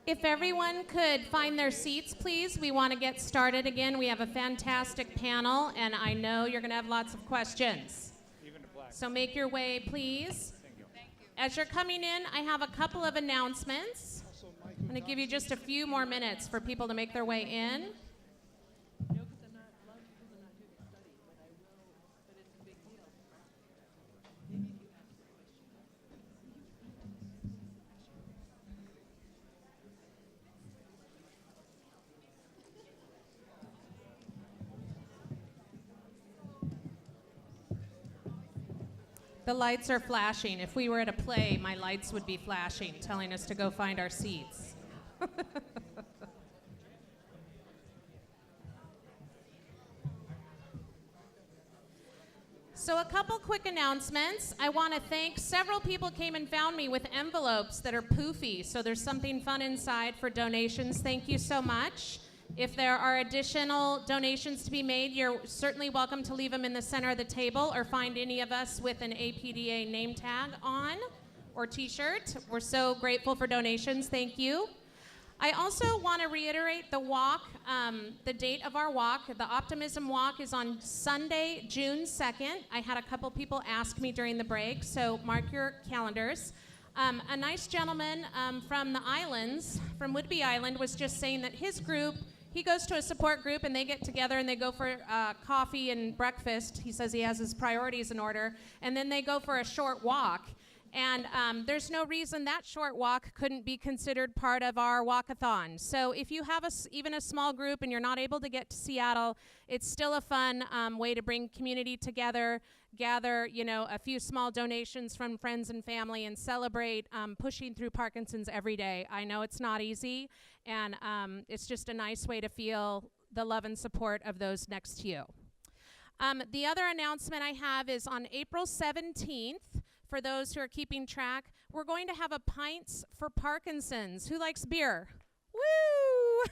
If everyone could find their seats, please. We want to get started again. We have a fantastic panel, and I know you're going to have lots of questions. So make your way, please. As you're coming in, I have a couple of announcements. I'm going to give you just a few more minutes for people to make their way in. The lights are flashing. If we were at a play, my lights would be flashing, telling us to go find our seats. So a couple quick announcements. I want to thank several people came and found me with envelopes that are poofy, so there's something fun inside for donations. Thank you so much. If there are additional donations to be made, you're certainly welcome to leave them in the center of the table or find any of us with an APDA name tag on or t-shirt. We're so grateful for donations. Thank you. I also want to reiterate the walk, the date of our walk. The Optimism Walk is on Sunday, June 2nd. I had a couple people ask me during the break, so mark your calendars. A nice gentleman from the islands, from Whidbey Island, was just saying that his group, he goes to a support group and they get together and they go for coffee and breakfast. He says he has his priorities in order. And then they go for a short walk. And there's no reason that short walk couldn't be considered part of our walkathon. So if you have even a small group and you're not able to get to Seattle, it's still a fun way to bring community together, gather, a few small donations from friends and family, and celebrate pushing through Parkinson's every day. I know it's not easy, and it's just a nice way to feel the love and support of those next to you. The other announcement I have is on April 17th, for those who are keeping track, we're going to have a Pints for Parkinsons. Who likes beer? Woo!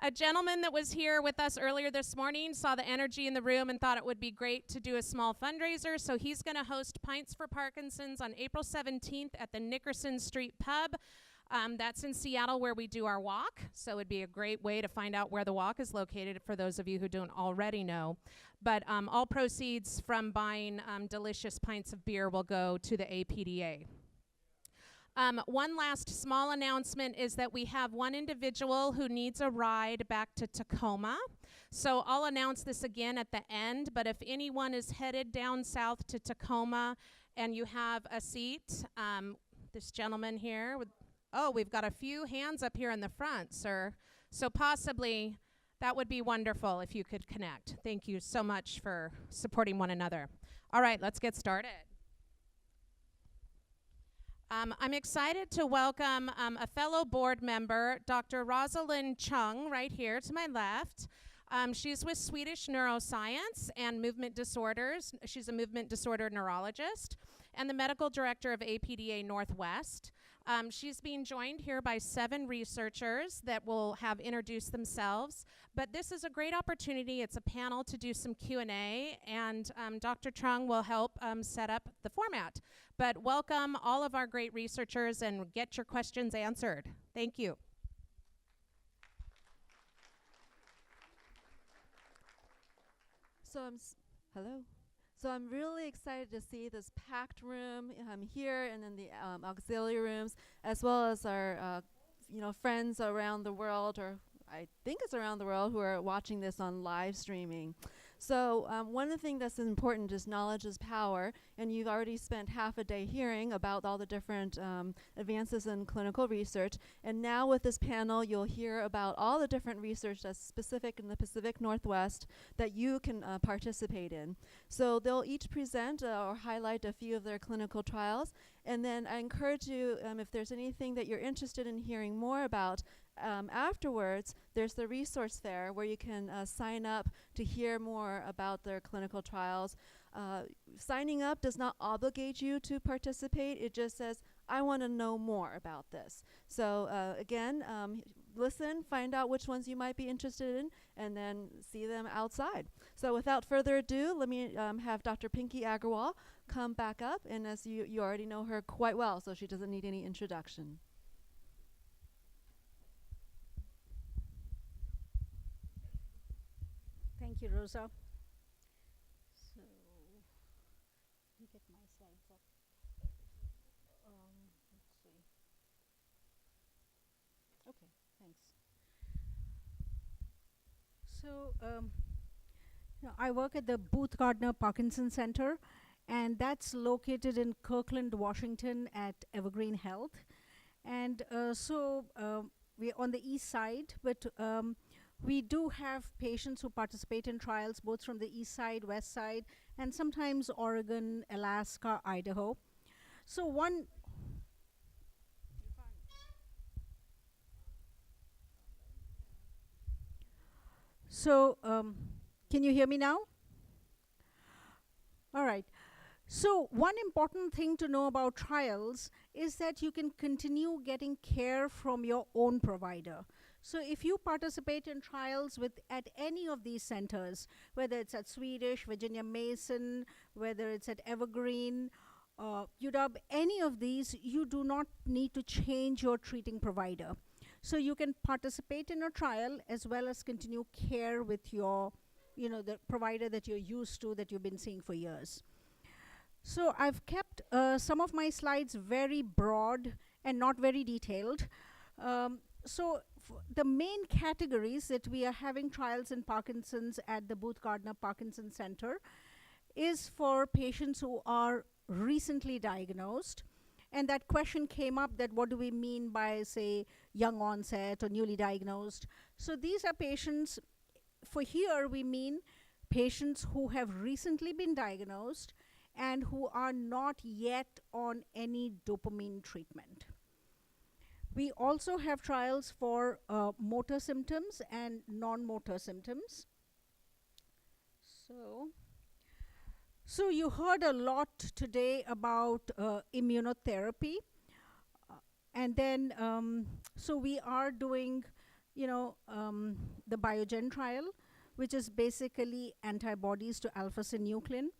A gentleman that was here with us earlier this morning saw the energy in the room and thought it would be great to do a small fundraiser, so he's going to host Pints for Parkinsons on April 17th at the Nickerson Street Pub. That's in Seattle where we do our walk, so it'd be a great way to find out where the walk is located for those of you who don't already know. But all proceeds from buying delicious pints of beer will go to the APDA. One last small announcement is that we have one individual who needs a ride back to Tacoma. So I'll announce this again at the end, but if anyone is headed down south to Tacoma and you have a seat, this gentleman here with we've got a few hands up here in the front, sir. So possibly that would be wonderful if you could connect. Thank you so much for supporting one another. All right, let's get started. I'm excited to welcome a fellow board member, Dr. Rosalind Chong, right here to my left. She's with Swedish Neuroscience and Movement Disorders. She's a movement disorder neurologist and the medical director of APDA Northwest. She's being joined here by 7 researchers that will have introduced themselves. But this is a great opportunity. It's a panel to do some Q&A, and Dr. Chong will help set up the format. But welcome all of our great researchers and get your questions answered. Thank you. Hello. So I'm really excited to see this packed room here and in the auxiliary rooms, as well as our friends around the world, or I think it's around the world, who are watching this on live streaming. So one of the things that's important is knowledge is power, and you've already spent half a day hearing about all the different advances in clinical research, and now with this panel you'll hear about all the different research that's specific in the Pacific Northwest that you can participate in. So they'll each present or highlight a few of their clinical trials, and then I encourage you, if there's anything that you're interested in hearing more about, afterwards, there's the resource fair where you can sign up to hear more about their clinical trials. Signing up does not obligate you to participate. It just says, I want to know more about this. So again, listen, find out which ones you might be interested in, and then see them outside. So without further ado, let me have Dr. Pinky Agarwal come back up. And as you already know her quite well, so she doesn't need any introduction. Thank you, Rosa. So, let me get my slides up. Let's see. Okay, thanks. So, I work at the Booth Gardner Parkinson Center, and that's located in Kirkland, Washington at Evergreen Health. And we're on the east side, but we do have patients who participate in trials both from the east side, west side, and sometimes Oregon, Alaska, Idaho. So can you hear me now? All right. So one important thing to know about trials is that you can continue getting care from your own provider. So if you participate in trials at any of these centers, whether it's at Swedish, Virginia Mason, whether it's at Evergreen, UW, any of these, you do not need to change your treating provider. So you can participate in a trial as well as continue care with your, the provider that you're used to, that you've been seeing for years. So I've kept some of my slides very broad and not very detailed. The main categories that we are having trials in Parkinson's at the Booth Gardner Parkinson Center is for patients who are recently diagnosed. And that question came up, that what do we mean by, say, young onset or newly diagnosed? So these are patients, for here we mean patients who have recently been diagnosed and who are not yet on any dopamine treatment. We also have trials for motor symptoms and non-motor symptoms. So you heard a lot today about immunotherapy. And then, so we are doing, the Biogen trial, which is basically antibodies to alpha-synuclein.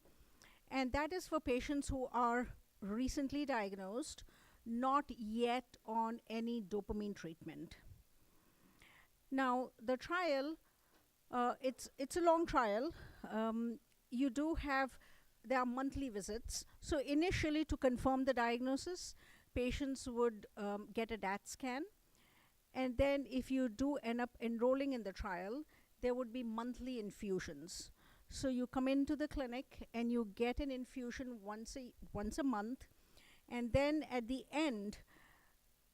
And that is for patients who are recently diagnosed, not yet on any dopamine treatment. Now, the trial, it's a long trial. There are monthly visits. So initially, to confirm the diagnosis, patients would get a DAT scan. And then if you do end up enrolling in the trial, there would be monthly infusions. So you come into the clinic and you get an infusion once a month. And then at the end,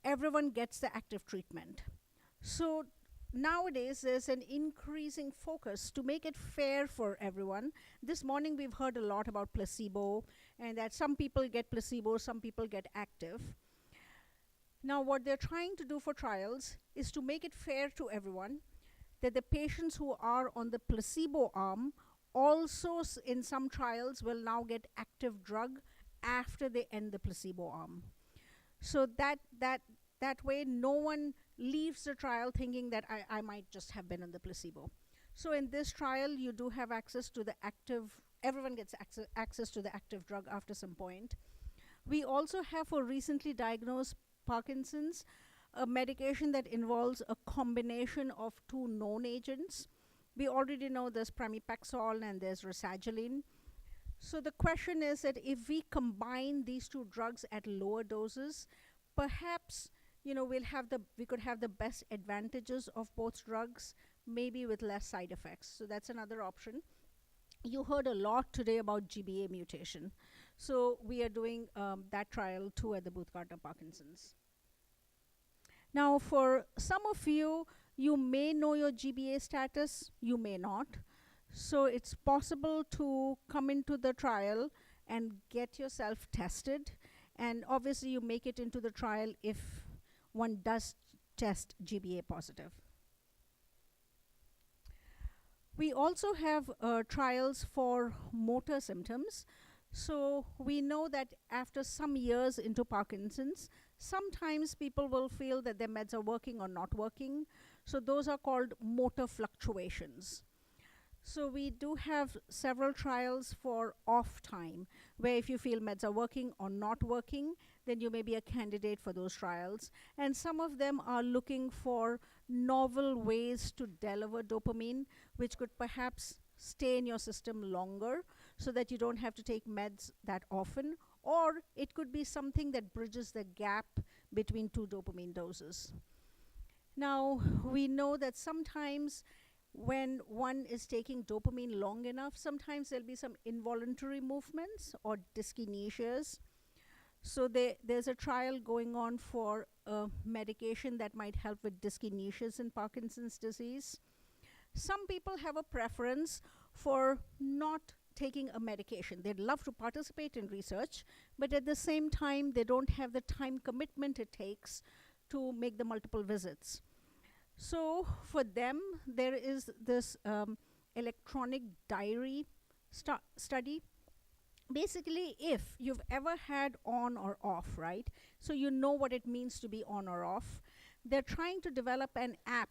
everyone gets the active treatment. So nowadays, there's an increasing focus to make it fair for everyone. This morning, we've heard a lot about placebo, and that some people get placebo, some people get active. Now, what they're trying to do for trials is to make it fair to everyone, that the patients who are on the placebo arm also in some trials will now get active drug after they end the placebo arm. So that way, no one leaves the trial thinking that I might just have been on the placebo. So in this trial, you do have access to the everyone gets access to the active drug after some point. We also have for recently diagnosed Parkinson's, a medication that involves a combination of two known agents. We already know there's pramipexole and there's rasagiline. So the question is that if we combine these two drugs at lower doses, perhaps we could have the best advantages of both drugs, maybe with less side effects. So that's another option. You heard a lot today about GBA mutation. So we are doing that trial too at the Booth Gardner Parkinson's. Now, for some of you, you may know your GBA status, you may not. So it's possible to come into the trial and get yourself tested. And obviously, you make it into the trial if one does test GBA positive. We also have trials for motor symptoms. So we know that after some years into Parkinson's, sometimes people will feel that their meds are working or not working. So those are called motor fluctuations. So we do have several trials for off time, where if you feel meds are working or not working, then you may be a candidate for those trials. And some of them are looking for novel ways to deliver dopamine, which could perhaps stay in your system longer so that you don't have to take meds that often, or it could be something that bridges the gap between two dopamine doses. Now, we know that sometimes when one is taking dopamine long enough, sometimes there'll be some involuntary movements or dyskinesias. So there's a trial going on for a medication that might help with dyskinesias in Parkinson's disease. Some people have a preference for not taking a medication. They'd love to participate in research, but at the same time, they don't have the time commitment it takes to make the multiple visits. So for them, there is this electronic diary study. Basically, if you've ever had on or off, right? So you know what it means to be on or off. They're trying to develop an app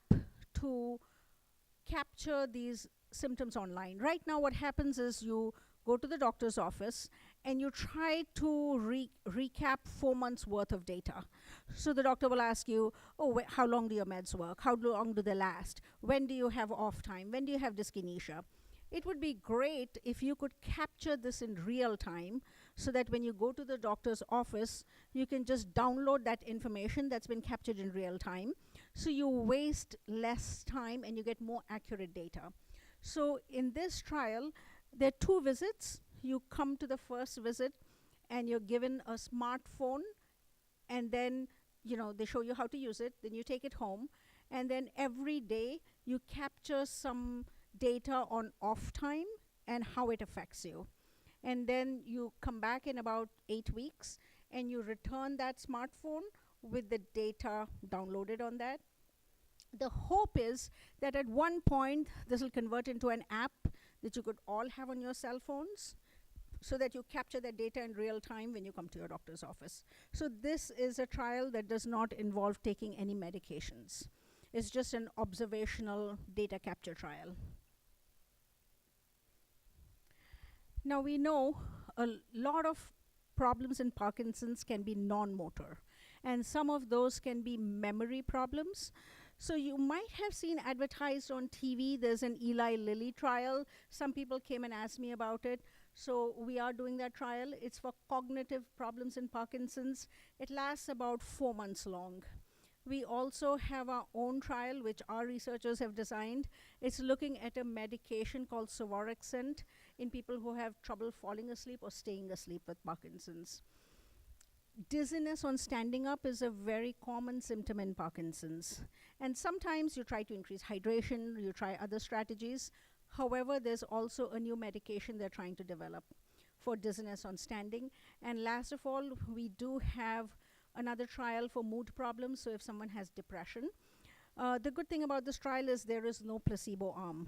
to capture these symptoms online. Right now, what happens is you go to the doctor's office and you try to recap 4 months worth of data. So the doctor will ask you, oh, how long do your meds work? How long do they last? When do you have off time? When do you have dyskinesia? It would be great if you could capture this in real time so that when you go to the doctor's office, you can just download that information that's been captured in real time. So you waste less time and you get more accurate data. So in this trial, there are 2 visits. You come to the first visit and you're given a smartphone, and then they show you how to use it. Then you take it home, and then every day you capture some data on off time and how it affects you. And then you come back in about 8 weeks and you return that smartphone with the data downloaded on that. The hope is that at one point this will convert into an app that you could all have on your cell phones so that you capture that data in real time when you come to your doctor's office. So this is a trial that does not involve taking any medications. It's just an observational data capture trial. Now we know a lot of problems in Parkinson's can be non-motor, and some of those can be memory problems. So you might have seen advertised on TV, there's an Eli Lilly trial. Some people came and asked me about it. So we are doing that trial. It's for cognitive problems in Parkinson's. It lasts about 4 months long. We also have our own trial, which our researchers have designed. It's looking at a medication called Suvorexant in people who have trouble falling asleep or staying asleep with Parkinson's. Dizziness on standing up is a very common symptom in Parkinson's. And sometimes you try to increase hydration, you try other strategies. However, there's also a new medication they're trying to develop for dizziness on standing. And last of all, we do have another trial for mood problems, so if someone has depression. The good thing about this trial is there is no placebo arm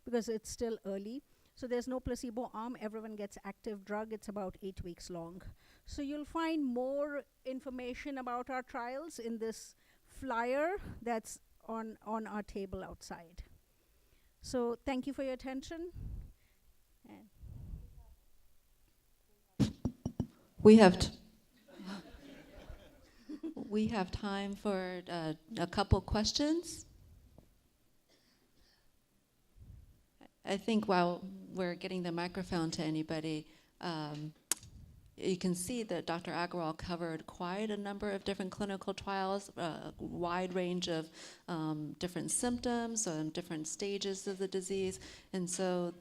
because it's still early. So there's no placebo arm, everyone gets active drug. It's about 8 weeks long. So you'll find more information about our trials in this flyer that's on our table outside. So thank you for your attention. We have time for a couple questions. I think while we're getting the microphone to anybody, you can see that Dr. Agrawal covered quite a number of different clinical trials, a wide range of different symptoms, different stages of the disease. And so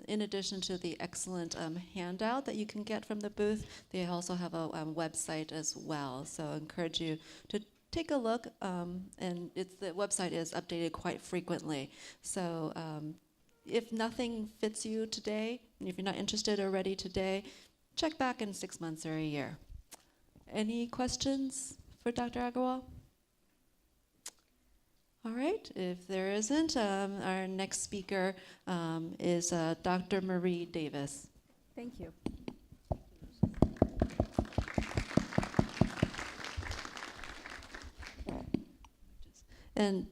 in addition to the excellent handout that you can get from the booth, they also have a website as well. So I encourage you to take a look, and the website is updated quite frequently. So if nothing fits you today, if you're not interested or ready today, check back in 6 months or a year. Any questions for Dr. Agrawal? All right, if there isn't, our next speaker is Dr. Marie Davis. Thank you. And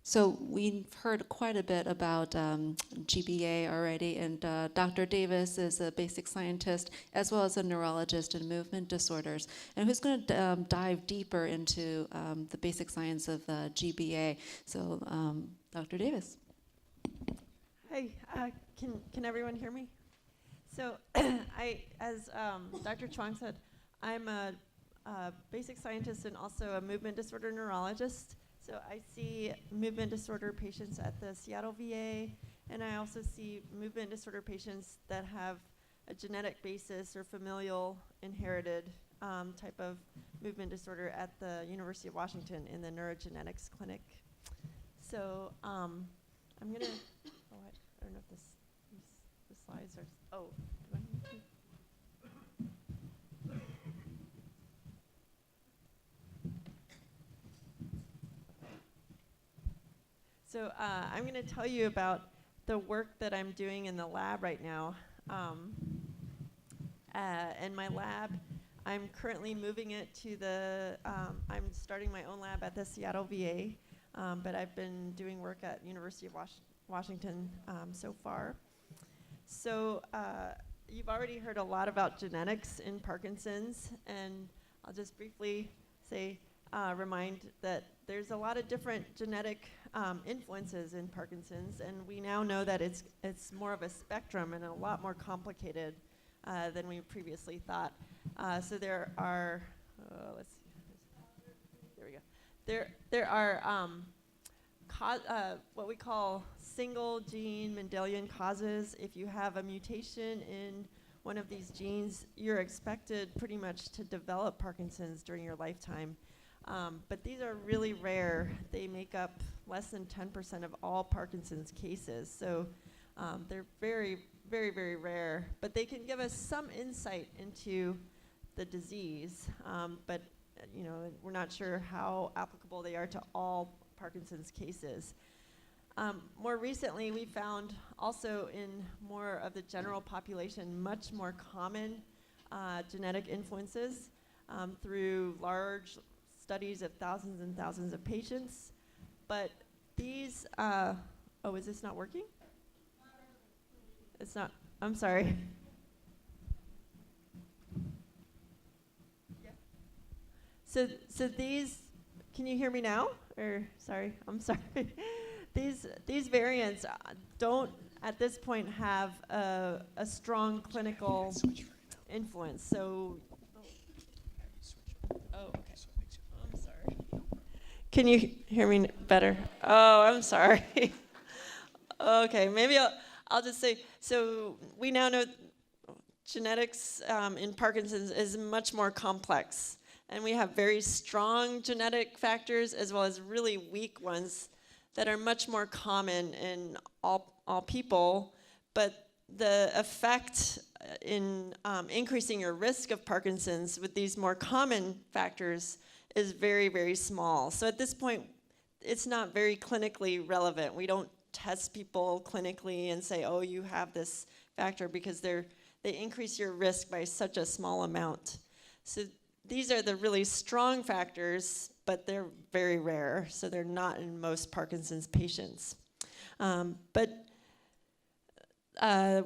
so we've heard quite a bit about GBA already, and Dr. Davis is a basic scientist as well as a neurologist in movement disorders, and who's going to dive deeper into the basic science of GBA. So Dr. Davis. Hey, can everyone hear me? So, as Dr. Chong said, I'm a basic scientist and also a movement disorder neurologist. So I see movement disorder patients at the Seattle VA, and I also see movement disorder patients that have a genetic basis or familial inherited type of movement disorder at the University of Washington in the neurogenetics clinic. So I'm gonna, I don't know if the slides are, do I need to? So I'm going to tell you about the work that I'm doing in the lab right now. In my lab, I'm currently moving it to I'm starting my own lab at the Seattle VA, but I've been doing work at University of Washington so far. So you've already heard a lot about genetics in Parkinson's, and I'll just briefly say, remind that there's a lot of different genetic influences in Parkinson's, and we now know that it's more of a spectrum and a lot more complicated than we previously thought. So there are, let's see, there we go. There are what we call single gene Mendelian causes. If you have a mutation in one of these genes, you're expected pretty much to develop Parkinson's during your lifetime. But these are really rare. They make up less than 10% of all Parkinson's cases. So they're very, very, very rare. But they can give us some insight into the disease. But we're not sure how applicable they are to all Parkinson's cases. More recently, we found also in more of the general population much more common genetic influences through large studies of thousands and thousands of patients. But these, is this not working? It's not, I'm sorry. Yeah. So these, can you hear me now? Or, sorry, I'm sorry. These variants don't, at this point, have a strong clinical influence. So, okay. I'm sorry. Can you hear me better? Oh, I'm sorry. Okay, maybe I'll just say, so we now know genetics in Parkinson's is much more complex. And we have very strong genetic factors as well as really weak ones that are much more common in all people. But the effect in increasing your risk of Parkinson's with these more common factors is very, very small. So at this point, it's not very clinically relevant. We don't test people clinically and say, oh, you have this factor, because they increase your risk by such a small amount. So these are the really strong factors, but they're very rare, so they're not in most Parkinson's patients. But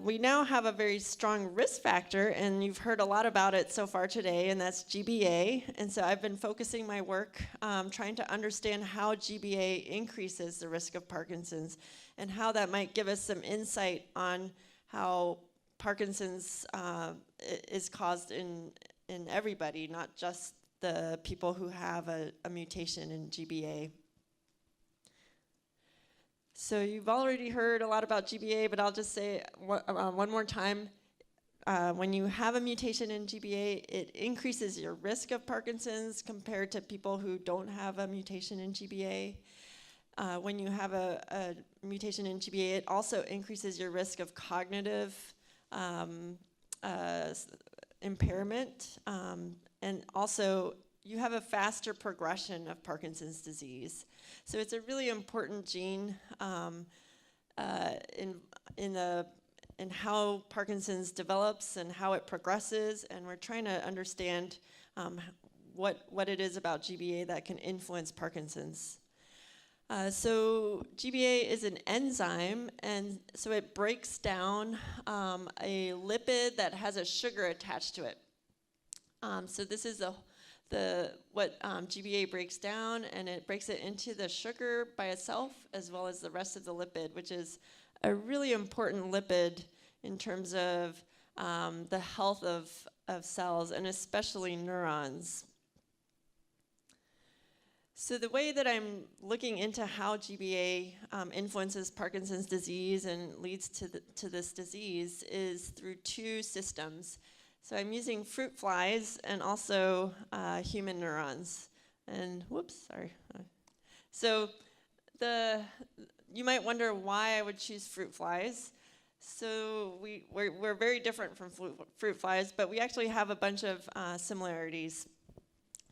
we now have a very strong risk factor, and you've heard a lot about it so far today, and that's GBA. And so I've been focusing my work trying to understand how GBA increases the risk of Parkinson's and how that might give us some insight on how Parkinson's is caused in everybody, not just the people who have a mutation in GBA. So you've already heard a lot about GBA, but I'll just say one more time. When you have a mutation in GBA, it increases your risk of Parkinson's compared to people who don't have a mutation in GBA. When you have a mutation in GBA, it also increases your risk of cognitive impairment, and also you have a faster progression of Parkinson's disease. So it's a really important gene in how Parkinson's develops and how it progresses, and we're trying to understand what it is about GBA that can influence Parkinson's. So GBA is an enzyme, and so it breaks down a lipid that has a sugar attached to it. So this is what GBA breaks down, and it breaks it into the sugar by itself as well as the rest of the lipid, which is a really important lipid in terms of the health of cells, and especially neurons. So the way that I'm looking into how GBA influences Parkinson's disease and leads to this disease is through two systems. So I'm using fruit flies and also human neurons. And whoops, sorry. So you might wonder why I would choose fruit flies. So we're very different from fruit flies, but we actually have a bunch of similarities.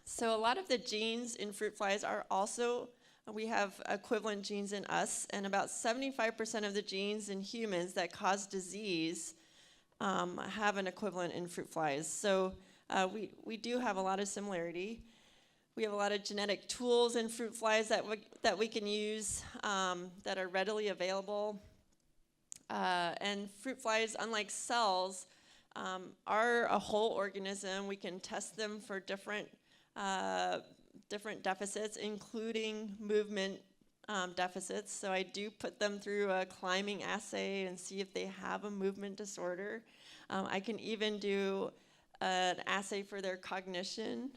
So a lot of the genes in fruit flies are also, we have equivalent genes in us, and about 75% of the genes in humans that cause disease have an equivalent in fruit flies. So we do have a lot of similarity. We have a lot of genetic tools in fruit flies that we can use that are readily available. And fruit flies, unlike cells, are a whole organism. We can test them for different deficits, including movement deficits. So I do put them through a climbing assay and see if they have a movement disorder. I can even do an assay for their cognition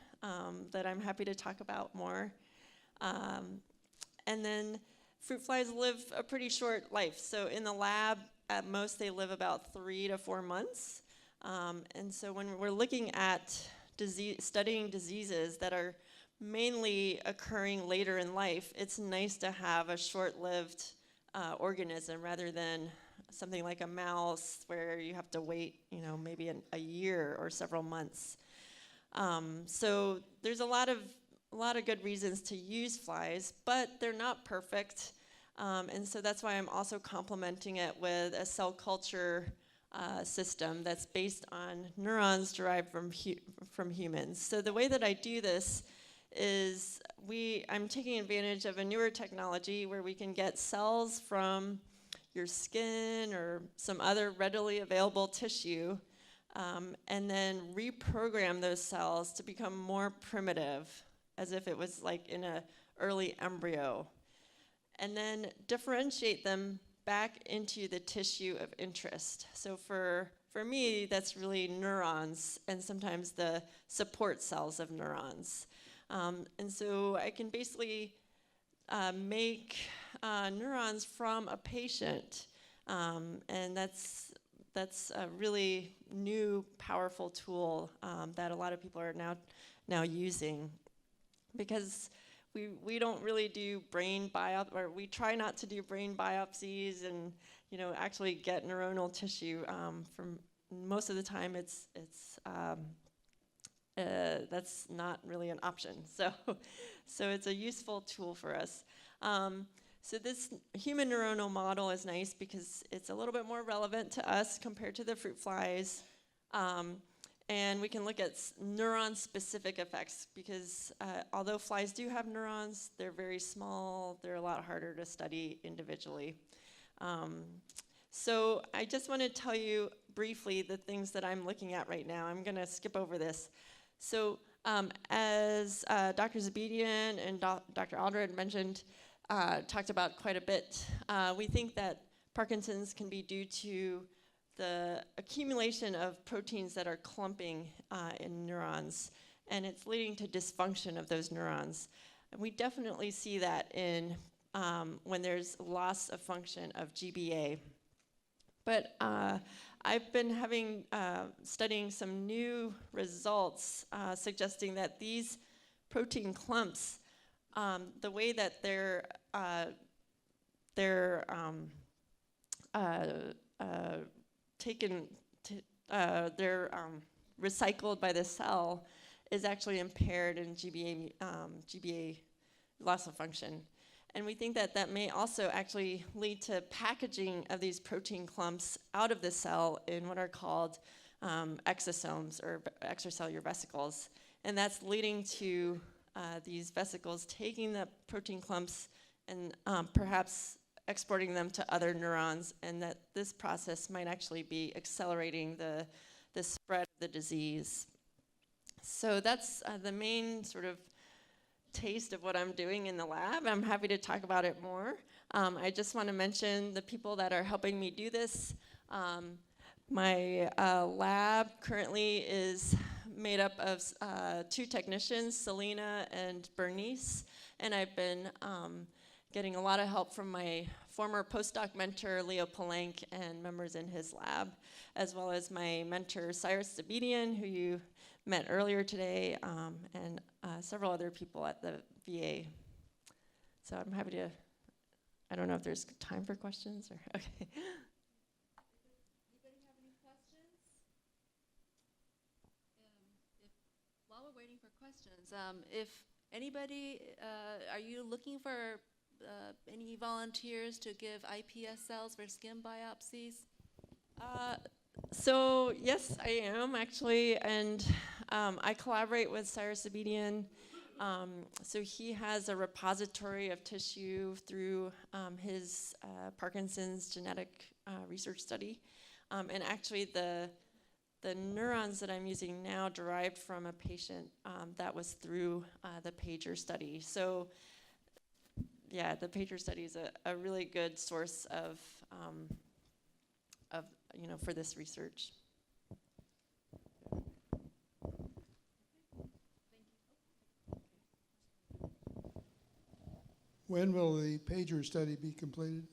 that I'm happy to talk about more. And then fruit flies live a pretty short life. So in the lab, at most, they live about 3 to 4 months. And so when we're looking at studying diseases that are mainly occurring later in life, it's nice to have a short-lived organism rather than something like a mouse where you have to wait, maybe a year or several months. So there's a lot of good reasons to use flies, but they're not perfect. And so that's why I'm also complementing it with a cell culture system that's based on neurons derived from humans. So the way that I do this is I'm taking advantage of a newer technology where we can get cells from your skin or some other readily available tissue, and then reprogram those cells to become more primitive, as if it was like in an early embryo, and then differentiate them back into the tissue of interest. So for me, that's really neurons and sometimes the support cells of neurons. And so I can basically make neurons from a patient, and that's a really new, powerful tool that a lot of people are now using, because we don't really do brain biopsy, or we try not to do brain biopsies and actually get neuronal tissue. From most of the time, that's not really an option. So it's a useful tool for us. So this human neuronal model is nice because it's a little bit more relevant to us compared to the fruit flies. And we can look at neuron-specific effects because although flies do have neurons, they're very small. They're a lot harder to study individually. So I just want to tell you briefly the things that I'm looking at right now. I'm going to skip over this. So as Dr. OBrien and Dr. Aldred mentioned, talked about quite a bit, we think that Parkinson's can be due to the accumulation of proteins that are clumping in neurons, and it's leading to dysfunction of those neurons. And we definitely see that in when there's loss of function of GBA. But I've been studying some new results suggesting that these protein clumps, the way that they're recycled by the cell is actually impaired in GBA loss of function. And we think that that may also actually lead to packaging of these protein clumps out of the cell in what are called exosomes, or extracellular vesicles. And that's leading to these vesicles taking the protein clumps and perhaps exporting them to other neurons, and that this process might actually be accelerating the spread of the disease. So that's the main sort of taste of what I'm doing in the lab. I'm happy to talk about it more. I just want to mention the people that are helping me do this. My lab currently is made up of 2 technicians, Selena and Bernice, and I've been getting a lot of help from my former postdoc mentor, Leo Palenque, and members in his lab, as well as my mentor, Cyrus Zabedian, who you met earlier today, and several other people at the VA. So I'm happy to, I don't know if there's time for questions, or, okay. Anybody have any questions? While we're waiting for questions, if anybody, are you looking for any volunteers to give iPS cells for skin biopsies? So yes, I am actually, and I collaborate with Cyrus Zabedian. So he has a repository of tissue through his Parkinson's genetic research study, and actually the neurons that I'm using now derived from a patient that was through the PAGER study. So yeah, the PAGER study is a really good source of for this research. When will the PAGER study be completed?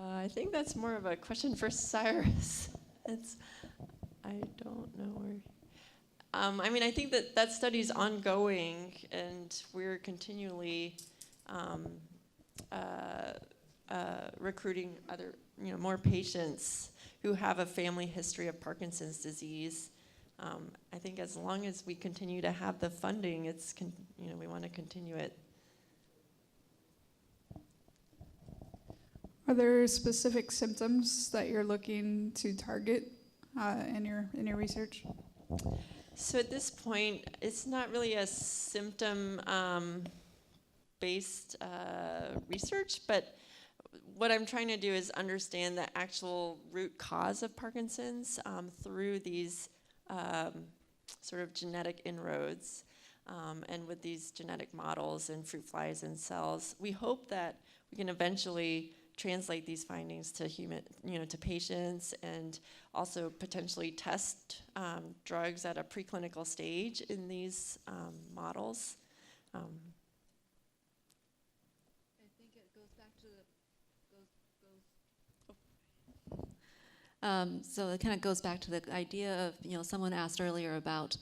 I think that's more of a question for Cyrus. I don't know where. I mean, I think that study's ongoing, and we're continually recruiting other, more patients who have a family history of Parkinson's disease. I think as long as we continue to have the funding, we want to continue it. Are there specific symptoms that you're looking to target in your research? So at this point, it's not really a symptom based research, but what I'm trying to do is understand the actual root cause of Parkinson's through these sort of genetic inroads, and with these genetic models and fruit flies and cells. We hope that we can eventually translate these findings to to patients, and also potentially test drugs at a preclinical stage in these models. I think it goes back to so it kind of goes back to the idea of, someone asked earlier about,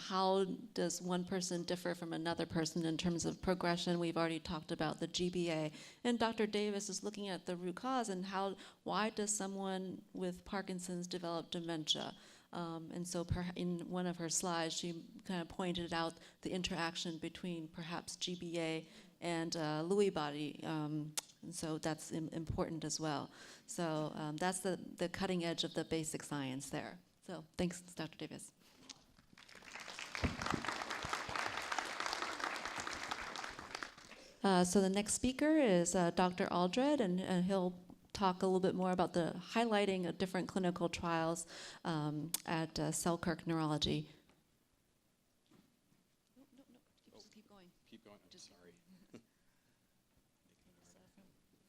how does one person differ from another person in terms of progression? We've already talked about the GBA, and Dr. Davis is looking at the root cause and why does someone with Parkinson's develop dementia? And so in one of her slides, she kind of pointed out the interaction between perhaps GBA and Lewy body, and so that's important as well. So that's the cutting edge of the basic science there. So thanks, Dr. Davis. So the next speaker is Dr. Aldred, and he'll talk a little bit more about the highlighting of different clinical trials at Selkirk Neurology. No, just keep going. Keep going, I'm sorry.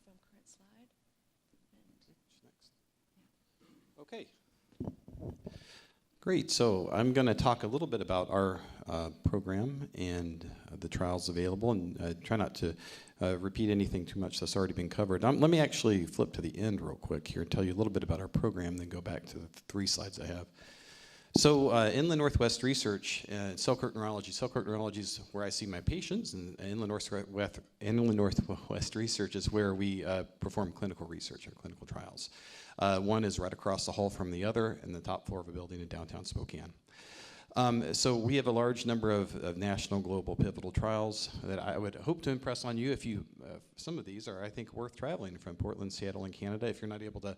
From current slide. Next. Okay. Great, so I'm going to talk a little bit about our program and the trials available, and try not to repeat anything too much that's already been covered. Let me actually flip to the end real quick here and tell you a little bit about our program, then go back to the 3 slides I have. So Inland Northwest Research, Selkirk Neurology. Selkirk Neurology is where I see my patients, and Inland Northwest Research is where we perform clinical research and clinical trials. One is right across the hall from the other in the top floor of a building in downtown Spokane. So we have a large number of national, global, pivotal trials that I would hope to impress on you. If you, some of these are, I think, worth traveling from Portland, Seattle, and Canada. If you're not able to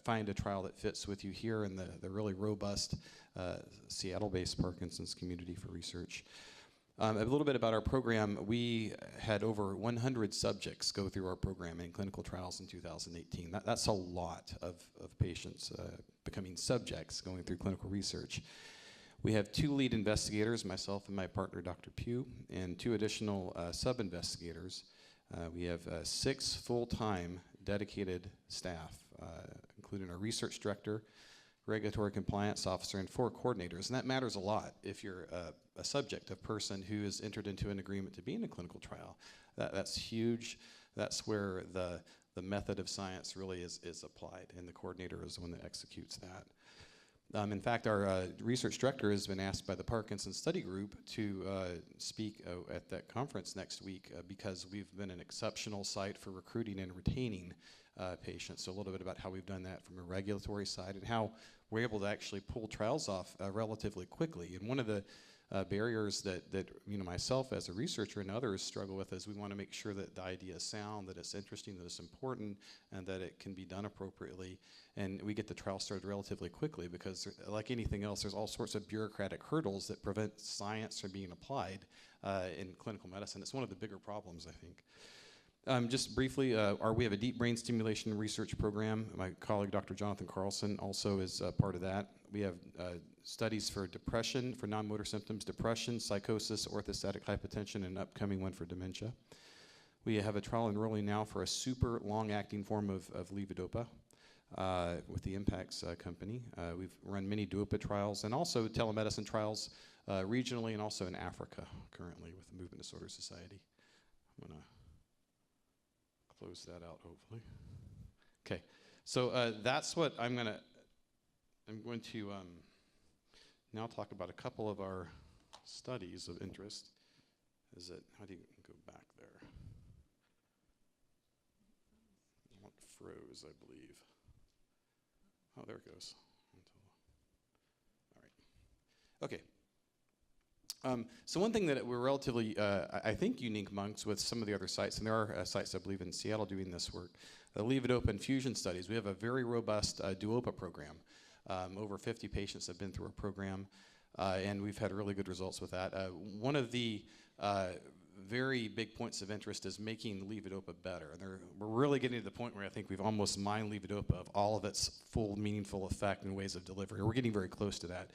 find a trial that fits with you here in the really robust Seattle-based Parkinson's community for research. A little bit about our program. We had over 100 subjects go through our program in clinical trials in 2018. That's a lot of patients becoming subjects going through clinical research. We have 2 lead investigators, myself and my partner, Dr. Pugh, and 2 additional sub-investigators. We have 6 full-time dedicated staff, including our research director, regulatory compliance officer, and 4 coordinators. And that matters a lot if you're a subject, a person who has entered into an agreement to be in a clinical trial. That's huge. That's where the method of science really is applied, and the coordinator is the one that executes that. In fact, our research director has been asked by the Parkinson's Study Group to speak at that conference next week because we've been an exceptional site for recruiting and retaining patients. So a little bit about how we've done that from a regulatory side and how we're able to actually pull trials off relatively quickly. And one of the barriers that myself as a researcher and others struggle with is we want to make sure that the idea is sound, that it's interesting, that it's important, and that it can be done appropriately. And we get the trial started relatively quickly because, like anything else, there's all sorts of bureaucratic hurdles that prevent science from being applied in clinical medicine. It's one of the bigger problems, I think. Just briefly, we have a deep brain stimulation research program. My colleague, Dr. Jonathan Carlson, also is part of that. We have studies for depression, for non-motor symptoms, depression, psychosis, orthostatic hypotension, and an upcoming one for dementia. We have a trial enrolling now for a super long-acting form of levodopa with the Impacts company. We've run many duopa trials and also telemedicine trials regionally and also in Africa currently with the Movement Disorder Society. I'm going to close that out, hopefully. Okay, so that's what I'm going to now talk about a couple of our studies of interest. How do you go back there? It froze, I believe. Oh, there it goes. All right. Okay. So one thing that we're relatively, I think, unique amongst with some of the other sites, and there are sites, I believe, in Seattle doing this work, the levodopa infusion studies. We have a very robust duopa program. Over 50 patients have been through our program, and we've had really good results with that. One of the very big points of interest is making levodopa better. And we're really getting to the point where I think we've almost mined levodopa of all of its full, meaningful effect and ways of delivery. We're getting very close to that.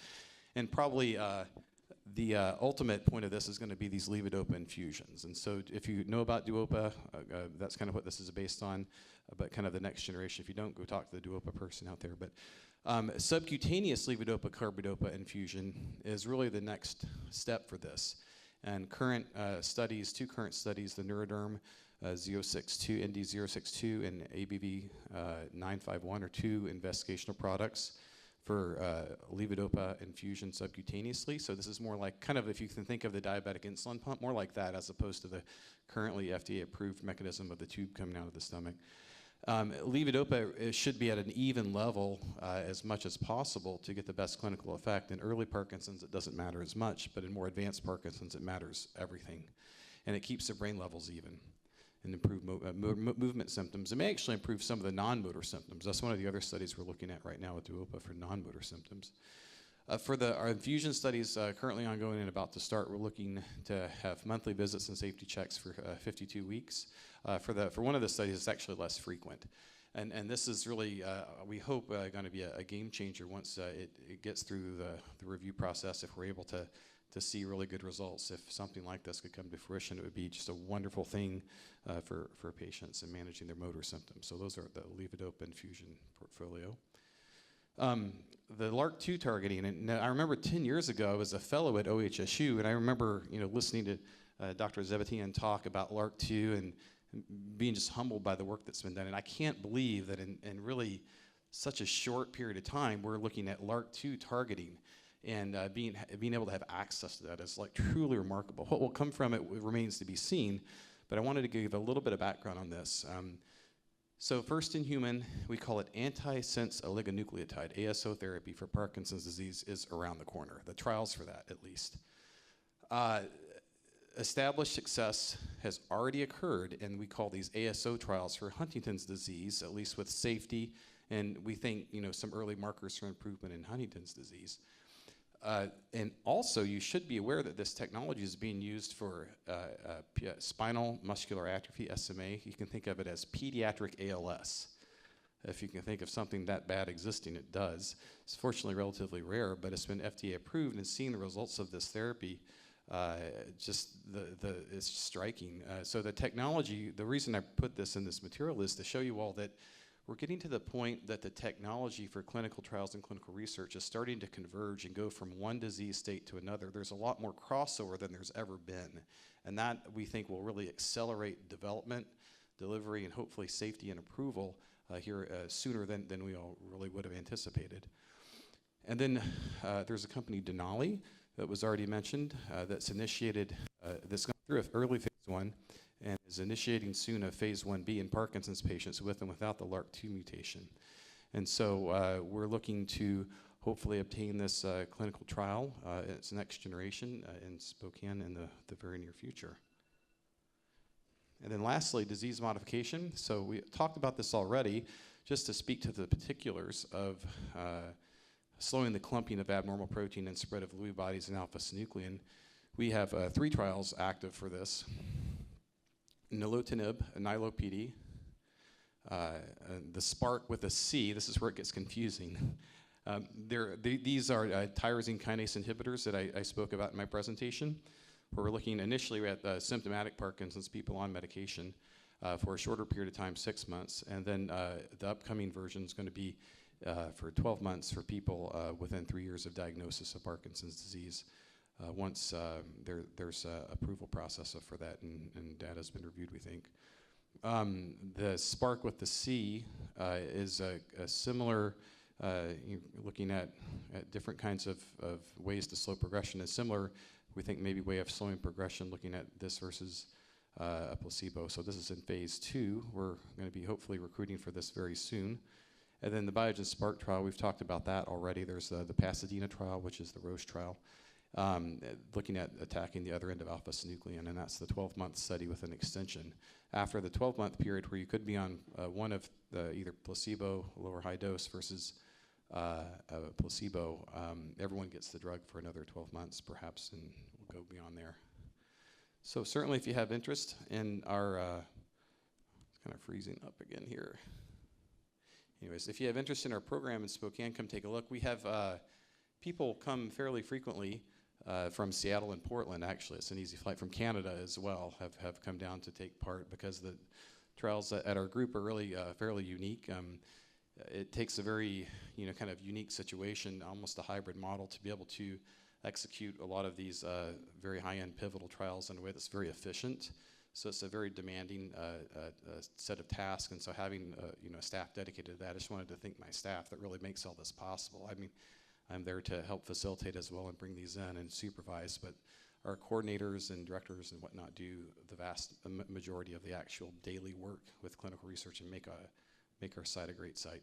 And probably the ultimate point of this is going to be these levodopa infusions. And so if you know about duopa, that's kind of what this is based on, but kind of the next generation. If you don't, go talk to the duopa person out there. But subcutaneous levodopa carbidopa infusion is really the next step for this. And current studies, 2 current studies, the Neuroderm 062, ND 062, and ABV 951 are 2 investigational products for levodopa infusion subcutaneously. So this is more like, kind of, if you can think of the diabetic insulin pump, more like that as opposed to the currently FDA-approved mechanism of the tube coming out of the stomach. Levodopa should be at an even level as much as possible to get the best clinical effect. In early Parkinson's, it doesn't matter as much, but in more advanced Parkinson's, it matters everything. And it keeps the brain levels even and improve movement symptoms. It may actually improve some of the non-motor symptoms. That's one of the other studies we're looking at right now with duopa for non-motor symptoms. For our infusion studies currently ongoing and about to start, we're looking to have monthly visits and safety checks for 52 weeks. For one of the studies, it's actually less frequent. And this is really, we hope, going to be a game changer once it gets through the review process. If we're able to see really good results, if something like this could come to fruition, it would be just a wonderful thing for patients in managing their motor symptoms. So those are the levodopa infusion portfolio. The Lark2 targeting, and I remember 10 years ago, I was a fellow at OHSU, and I remember listening to Dr. Zevatian talk about Lark2 and being just humbled by the work that's been done. And I can't believe that in really such a short period of time, we're looking at Lark2 targeting and being able to have access to that is like truly remarkable. What will come from it remains to be seen, but I wanted to give a little bit of background on this. So first in human, we call it antisense oligonucleotide. ASO therapy for Parkinson's disease is around the corner. The trials for that, at least. Established success has already occurred, and we call these ASO trials for Huntington's disease, at least with safety, and we think some early markers for improvement in Huntington's disease. And also, you should be aware that this technology is being used for spinal muscular atrophy, SMA. You can think of it as pediatric ALS. If you can think of something that bad existing, it does. It's fortunately relatively rare, but it's been FDA approved, and seeing the results of this therapy, it's striking. So the technology, the reason I put this in this material is to show you all that we're getting to the point that the technology for clinical trials and clinical research is starting to converge and go from one disease state to another. There's a lot more crossover than there's ever been. And that, we think, will really accelerate development, delivery, and hopefully safety and approval here sooner than we all really would have anticipated. And then there's a company, Denali, that was already mentioned, that's initiated, that's gone through an early phase 1, and is initiating soon a phase 1B in Parkinson's patients with and without the Lark2 mutation. And so we're looking to hopefully obtain this clinical trial, its next generation in Spokane in the very near future. And then lastly, disease modification. So we talked about this already, just to speak to the particulars of slowing the clumping of abnormal protein and spread of Lewy bodies and alpha-synuclein. We have 3 trials active for this. Nilotinib, NILO-PD, the Spark with a C, this is where it gets confusing. These are tyrosine kinase inhibitors that I spoke about in my presentation, where we're looking initially at symptomatic Parkinson's, people on medication, for a shorter period of time, 6 months, and then the upcoming version is going to be for 12 months for people within 3 years of diagnosis of Parkinson's disease. Once there's an approval process for that and data has been reviewed, we think. The Spark with the C is a similar, looking at different kinds of ways to slow progression. A similar, we think, maybe way of slowing progression, looking at this versus a placebo. So this is in phase 2. We're going to be hopefully recruiting for this very soon. And then the Biogen Spark trial, we've talked about that already. There's the Pasadena trial, which is the Roche trial, looking at attacking the other end of alpha-synuclein, and that's the 12-month study with an extension. After the 12-month period where you could be on one of the either placebo, low or high dose, versus a placebo, everyone gets the drug for another 12 months perhaps, and we'll go beyond there. So certainly if you have interest in our, it's kind of freezing up again here. Anyways, if you have interest in our program in Spokane, come take a look. We have people come fairly frequently from Seattle and Portland, actually. It's an easy flight. From Canada as well have come down to take part, because the trials at our group are really fairly unique. It takes a very kind of unique situation, almost a hybrid model, to be able to execute a lot of these very high-end pivotal trials in a way that's very efficient. So it's a very demanding set of tasks, and so having staff dedicated to that, I just wanted to thank my staff that really makes all this possible. I mean, I'm there to help facilitate as well and bring these in and supervise, but our coordinators and directors and whatnot do the vast majority of the actual daily work with clinical research and make our site a great site.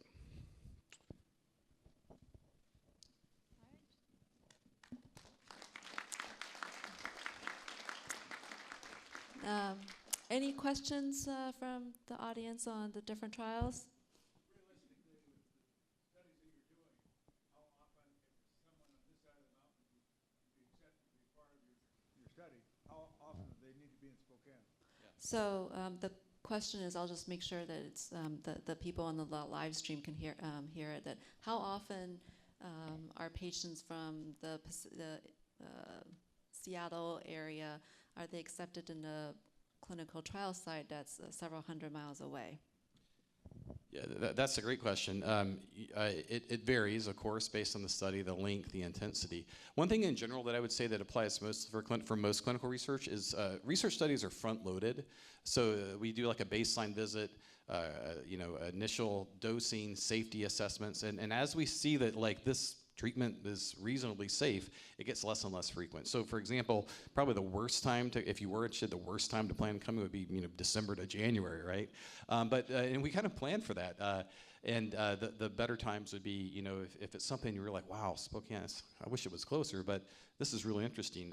Any questions from the audience on the different trials? So the question is, I'll just make sure that it's the people on the live stream can hear it, that how often are patients from the Seattle area, are they accepted in a clinical trial site that's several hundred miles away? Yeah, that's a great question. It varies, of course, based on the study, the length, the intensity. One thing in general that I would say that applies most for most clinical research is research studies are front-loaded. So we do like a baseline visit, initial dosing, safety assessments, and as we see that like this treatment is reasonably safe, it gets less and less frequent. So for example, probably the worst time to, if you were interested, the worst time to plan coming would be December to January, right? And we kind of plan for that. And the better times would be, if it's something you were like, wow, Spokane, I wish it was closer, but this is really interesting.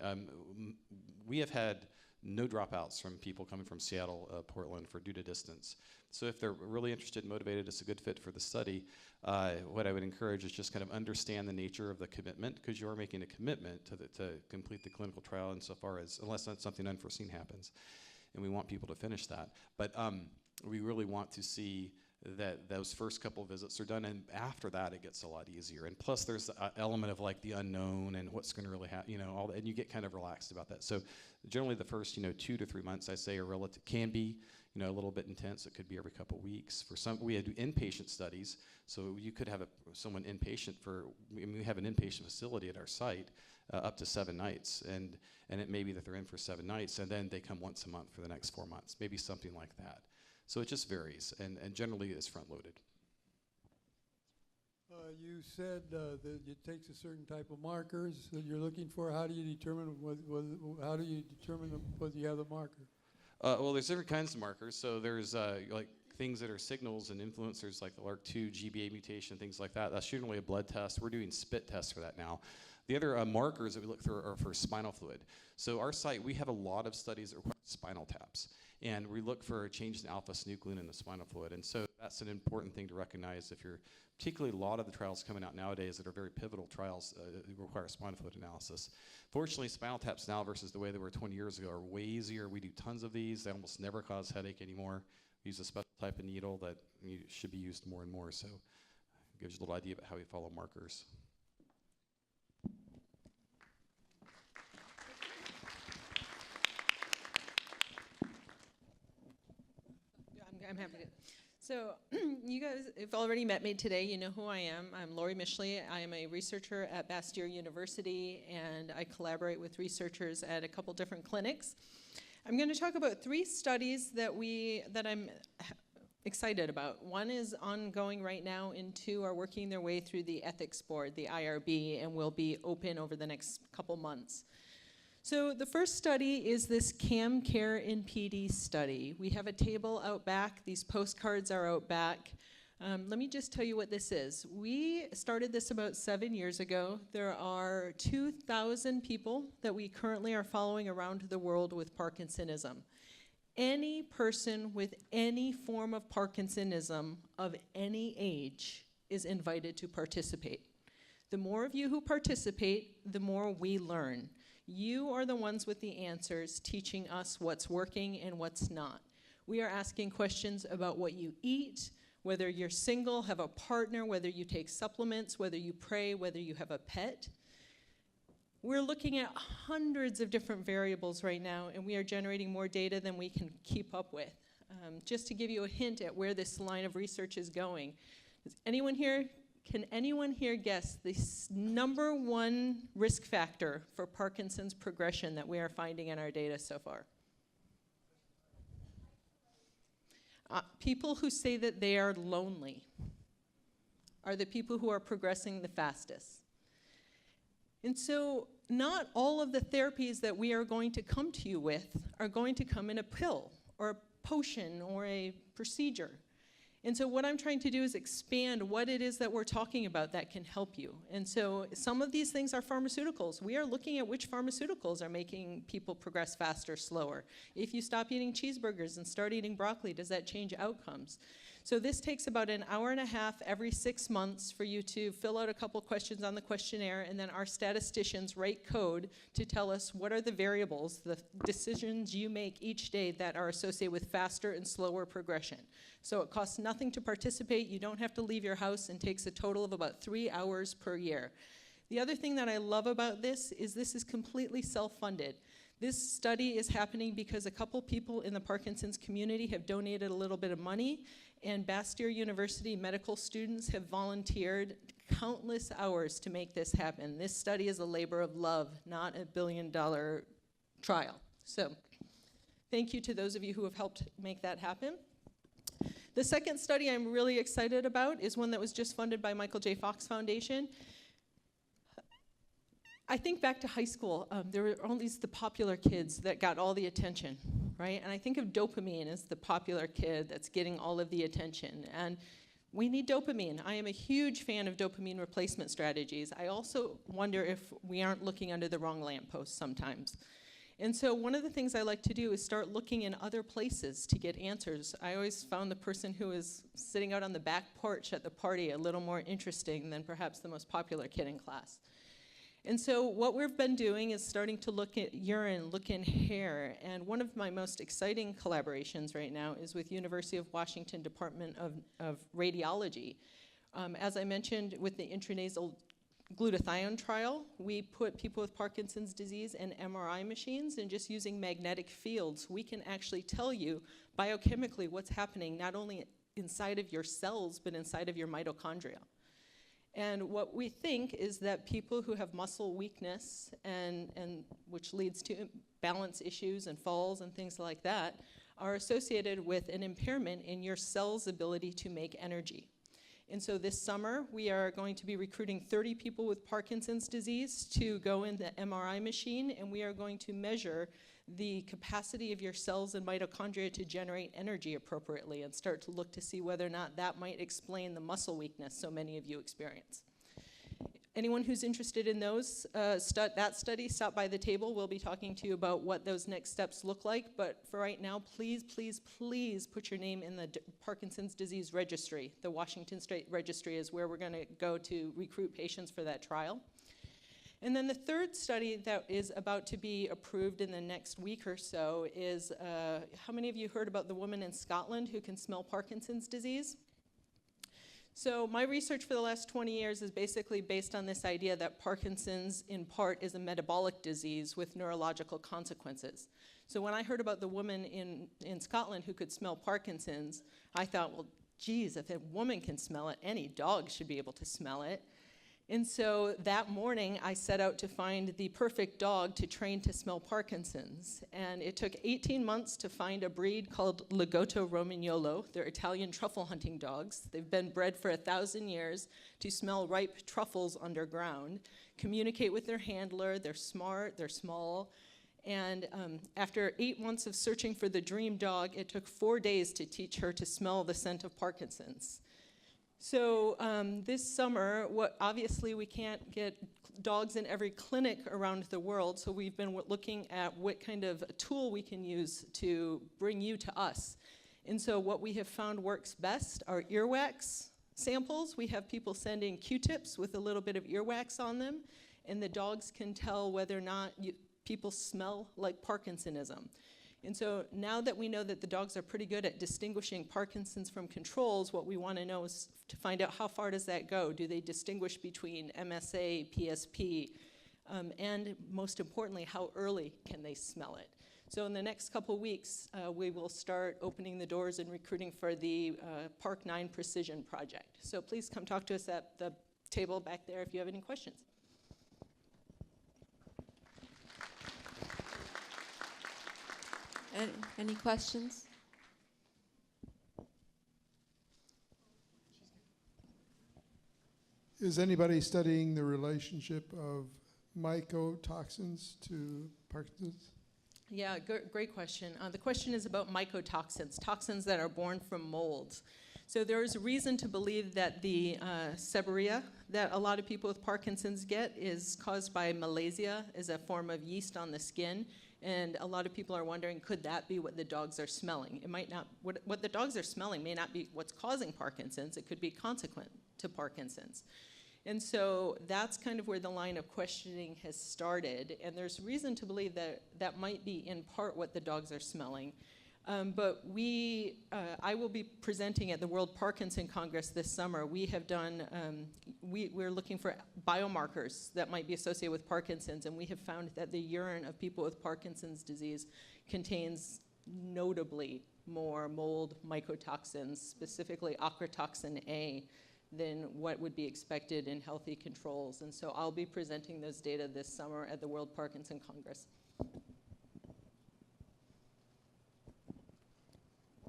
We have had no dropouts from people coming from Seattle, Portland due to distance. So if they're really interested and motivated, it's a good fit for the study. What I would encourage is just kind of understand the nature of the commitment, because you're making a commitment to complete the clinical trial insofar as, unless something unforeseen happens. And we want people to finish that. But we really want to see that those first couple of visits are done, and after that it gets a lot easier. And plus there's the element of like the unknown and what's going to really happen, you know, all that, and you get kind of relaxed about that. So generally the first 2 to 3 months I say are can be a little bit intense. It could be every couple weeks. For some, we do inpatient studies, so you could have someone inpatient we have an inpatient facility at our site up to 7 nights, and it may be that they're in for 7 nights, and then they come once a month for the next 4 months, maybe something like that. So it just varies, and generally it's front-loaded. You said that it takes a certain type of markers that you're looking for. How do you determine whether you have the marker? Well, there's different kinds of markers. So there's like things that are signals and influencers, like the Lark2 GBA mutation, things like that. That's usually a blood test. We're doing spit tests for that now. The other markers that we look through are for spinal fluid. So our site, we have a lot of studies that require spinal taps. And we look for changes in alpha-synuclein in the spinal fluid. And so that's an important thing to recognize if you're, particularly a lot of the trials coming out nowadays that are very pivotal trials require spinal fluid analysis. Fortunately, spinal taps now versus the way they were 20 years ago are way easier. We do tons of these. They almost never cause headache anymore. We use a special type of needle that should be used more and more. So it gives you a little idea about how we follow markers. I'm happy to. So you guys have already met me today. You know who I am. I'm Lori Mishley. I am a researcher at Bastyr University, and I collaborate with researchers at a couple different clinics. I'm going to talk about 3 studies that I'm excited about. One is ongoing right now, and 2 are working their way through the ethics board, the IRB, and will be open over the next couple months. So the first study is this CAM Care in PD study. We have a table out back. These postcards are out back. Let me just tell you what this is. We started this about 7 years ago. There are 2,000 people that we currently are following around the world with Parkinsonism. Any person with any form of Parkinsonism of any age is invited to participate. The more of you who participate, the more we learn. You are the ones with the answers, teaching us what's working and what's not. We are asking questions about what you eat, whether you're single, have a partner, whether you take supplements, whether you pray, whether you have a pet. We're looking at hundreds of different variables right now, and we are generating more data than we can keep up with. Just to give you a hint at where this line of research is going, can anyone here guess the #1 risk factor for Parkinson's progression that we are finding in our data so far? People who say that they are lonely are the people who are progressing the fastest. And so not all of the therapies that we are going to come to you with are going to come in a pill or a potion or a procedure. And so what I'm trying to do is expand what it is that we're talking about that can help you. And so some of these things are pharmaceuticals. We are looking at which pharmaceuticals are making people progress faster, slower. If you stop eating cheeseburgers and start eating broccoli, does that change outcomes? So this takes about an hour and a half every 6 months for you to fill out a couple questions on the questionnaire, and then our statisticians write code to tell us what are the variables, the decisions you make each day that are associated with faster and slower progression. So it costs nothing to participate. You don't have to leave your house, and takes a total of about 3 hours per year. The other thing that I love about this is completely self-funded. This study is happening because a couple people in the Parkinson's community have donated a little bit of money, and Bastyr University medical students have volunteered countless hours to make this happen. This study is a labor of love, not a billion-dollar trial. So thank you to those of you who have helped make that happen. The second study I'm really excited about is one that was just funded by Michael J. Fox Foundation. I think back to high school, there were always the popular kids that got all the attention, right? And I think of dopamine as the popular kid that's getting all of the attention. And we need dopamine. I am a huge fan of dopamine replacement strategies. I also wonder if we aren't looking under the wrong lamppost sometimes. And so one of the things I like to do is start looking in other places to get answers. I always found the person who is sitting out on the back porch at the party a little more interesting than perhaps the most popular kid in class. And so what we've been doing is starting to look at urine, look in hair, and one of my most exciting collaborations right now is with University of Washington Department of Radiology. As I mentioned, with the intranasal glutathione trial, we put people with Parkinson's disease in MRI machines, and just using magnetic fields, we can actually tell you biochemically what's happening not only inside of your cells, but inside of your mitochondria. And what we think is that people who have muscle weakness, and which leads to balance issues and falls and things like that, are associated with an impairment in your cell's ability to make energy. And so this summer, we are going to be recruiting 30 people with Parkinson's disease to go in the MRI machine, and we are going to measure the capacity of your cells and mitochondria to generate energy appropriately and start to look to see whether or not that might explain the muscle weakness so many of you experience. Anyone who's interested in those, that study, stop by the table. We'll be talking to you about what those next steps look like. But for right now, please, please, please put your name in the Parkinson's Disease Registry. The Washington State Registry is where we're going to go to recruit patients for that trial. And then the third study that is about to be approved in the next week or so is, how many of you heard about the woman in Scotland who can smell Parkinson's disease? So my research for the last 20 years is basically based on this idea that Parkinson's, in part, is a metabolic disease with neurological consequences. So when I heard about the woman in Scotland who could smell Parkinson's, I thought, well, geez, if a woman can smell it, any dog should be able to smell it. And so that morning, I set out to find the perfect dog to train to smell Parkinson's. And it took 18 months to find a breed called Lagotto Romagnolo. They're Italian truffle hunting dogs. They've been bred for 1,000 years to smell ripe truffles underground, communicate with their handler. They're smart, they're small. And after 8 months of searching for the dream dog, it took 4 days to teach her to smell the scent of Parkinson's. So this summer, obviously we can't get dogs in every clinic around the world, so we've been looking at what kind of tool we can use to bring you to us. And so what we have found works best are earwax samples. We have people sending Q-tips with a little bit of earwax on them, and the dogs can tell whether or not people smell like Parkinsonism. And so now that we know that the dogs are pretty good at distinguishing Parkinson's from controls, what we want to know is to find out how far does that go? Do they distinguish between MSA, PSP, and most importantly, how early can they smell it? So in the next couple weeks, we will start opening the doors and recruiting for the Park9 Precision Project. So please come talk to us at the table back there if you have any questions. Any questions? Is anybody studying the relationship of mycotoxins to Parkinson's? Yeah, great question. The question is about mycotoxins, toxins that are born from molds. So there is reason to believe that the seborrhea that a lot of people with Parkinson's get is caused by malassea, is a form of yeast on the skin. And a lot of people are wondering, could that be what the dogs are smelling? It might not, what the dogs are smelling may not be what's causing Parkinson's, it could be consequent to Parkinson's. And so that's kind of where the line of questioning has started, and there's reason to believe that that might be in part what the dogs are smelling. But I will be presenting at the World Parkinson Congress this summer. We have done, we're looking for biomarkers that might be associated with Parkinson's, and we have found that the urine of people with Parkinson's disease contains notably more mold mycotoxins, specifically ochratoxin A, than what would be expected in healthy controls. And so I'll be presenting those data this summer at the World Parkinson Congress.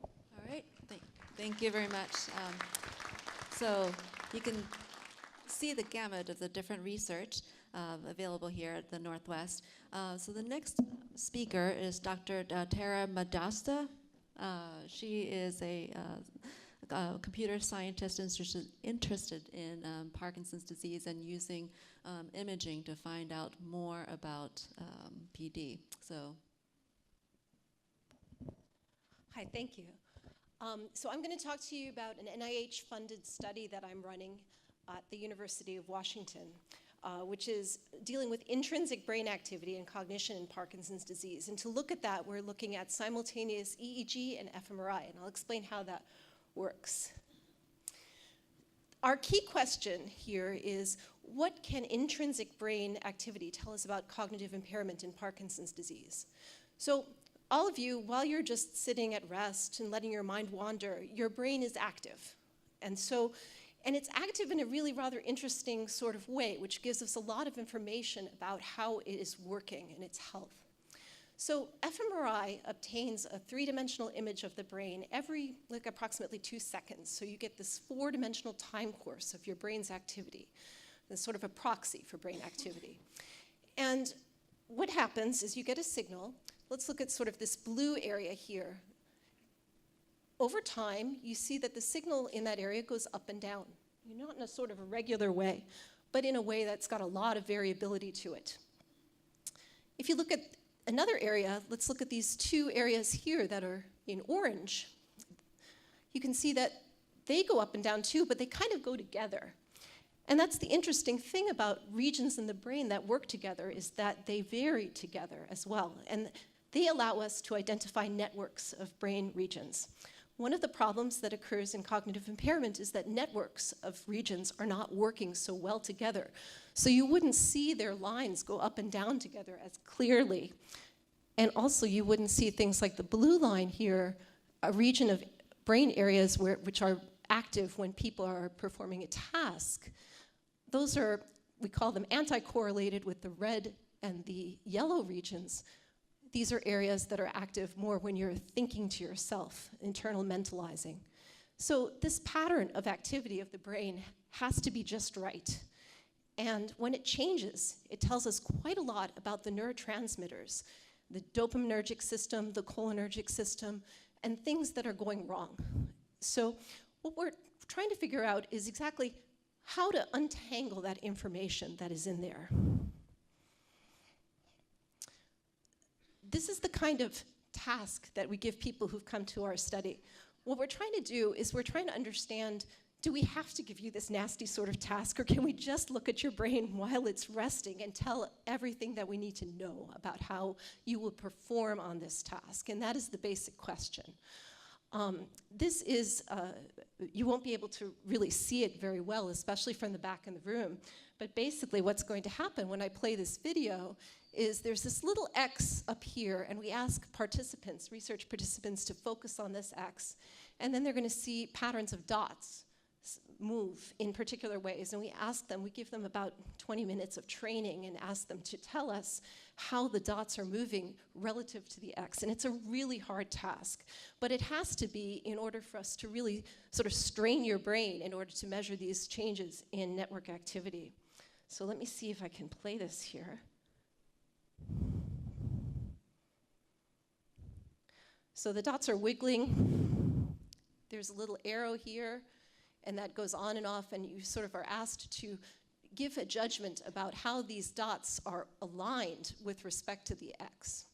All right, thank you very much. So you can see the gamut of the different research available here at the Northwest. So the next speaker is Dr. Tara Madasta. She is a computer scientist interested in Parkinson's disease and using imaging to find out more about PD. So. Hi, thank you. So I'm going to talk to you about an NIH-funded study that I'm running at the University of Washington, which is dealing with intrinsic brain activity and cognition in Parkinson's disease. And to look at that, we're looking at simultaneous EEG and fMRI, and I'll explain how that works. Our key question here is, what can intrinsic brain activity tell us about cognitive impairment in Parkinson's disease? So all of you, while you're just sitting at rest and letting your mind wander, your brain is active. And it's active in a really rather interesting sort of way, which gives us a lot of information about how it is working and its health. So fMRI obtains a three-dimensional image of the brain every approximately 2 seconds. So you get this four-dimensional time course of your brain's activity. That's sort of a proxy for brain activity. And what happens is you get a signal. Let's look at sort of this blue area here. Over time, you see that the signal in that area goes up and down. Not in a sort of a regular way, but in a way that's got a lot of variability to it. If you look at another area, let's look at these two areas here that are in orange. You can see that they go up and down too, but they kind of go together. And that's the interesting thing about regions in the brain that work together, is that they vary together as well. And they allow us to identify networks of brain regions. One of the problems that occurs in cognitive impairment is that networks of regions are not working so well together. So you wouldn't see their lines go up and down together as clearly. And also you wouldn't see things like the blue line here, a region of brain areas which are active when people are performing a task. Those are, we call them anti-correlated with the red and the yellow regions. These are areas that are active more when you're thinking to yourself, internal mentalizing. So this pattern of activity of the brain has to be just right. And when it changes, it tells us quite a lot about the neurotransmitters, the dopaminergic system, the cholinergic system, and things that are going wrong. So what we're trying to figure out is exactly how to untangle that information that is in there. This is the kind of task that we give people who've come to our study. What we're trying to do is we're trying to understand, do we have to give you this nasty sort of task, or can we just look at your brain while it's resting and tell everything that we need to know about how you will perform on this task? And that is the basic question. This is, you won't be able to really see it very well, especially from the back in the room. But basically what's going to happen when I play this video is there's this little X up here, and we ask participants, research participants, to focus on this X. And then they're going to see patterns of dots move in particular ways. And we ask them, we give them about 20 minutes of training and ask them to tell us how the dots are moving relative to the X. And it's a really hard task, but it has to be in order for us to really sort of strain your brain in order to measure these changes in network activity. So let me see if I can play this here. So the dots are wiggling. There's a little arrow here, and that goes on and off, and you sort of are asked to give a judgment about how these dots are aligned with respect to the X.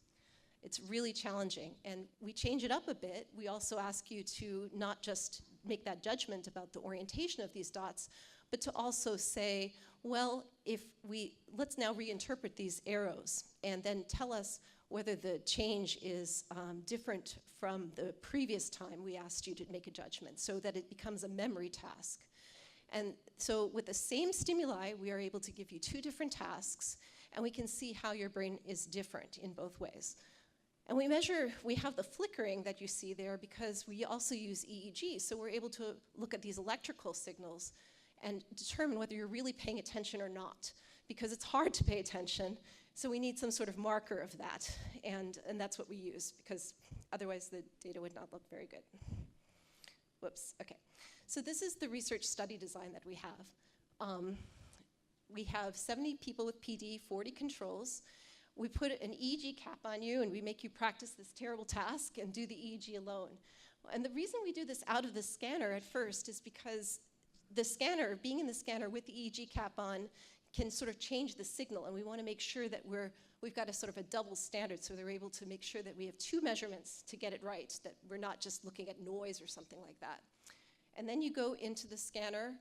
It's really challenging, and we change it up a bit. We also ask you to not just make that judgment about the orientation of these dots, but to also say, well, let's now reinterpret these arrows and then tell us whether the change is different from the previous time we asked you to make a judgment, so that it becomes a memory task. And so with the same stimuli, we are able to give you two different tasks, and we can see how your brain is different in both ways. And we have the flickering that you see there because we also use EEG, so we're able to look at these electrical signals and determine whether you're really paying attention or not, because it's hard to pay attention, so we need some sort of marker of that, and that's what we use, because otherwise the data would not look very good. Whoops, okay. So this is the research study design that we have. We have 70 people with PD, 40 controls. We put an EEG cap on you, and we make you practice this terrible task and do the EEG alone. And the reason we do this out of the scanner at first is because the scanner, being in the scanner with the EEG cap on, can sort of change the signal, and we want to make sure that we've got a sort of a double standard, so they're able to make sure that we have 2 measurements to get it right, that we're not just looking at noise or something like that. And then you go into the scanner,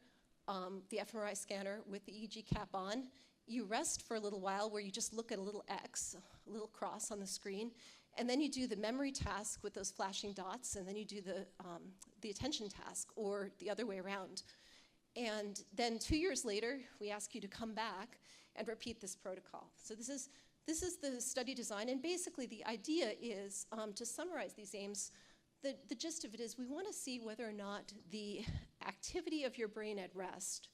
the fMRI scanner with the EEG cap on. You rest for a little while where you just look at a little X, a little cross on the screen, and then you do the memory task with those flashing dots, and then you do the attention task, or the other way around. And then 2 years later, we ask you to come back and repeat this protocol. So this is the study design, and basically the idea is, to summarize these aims, the gist of it is we want to see whether or not the activity of your brain at rest,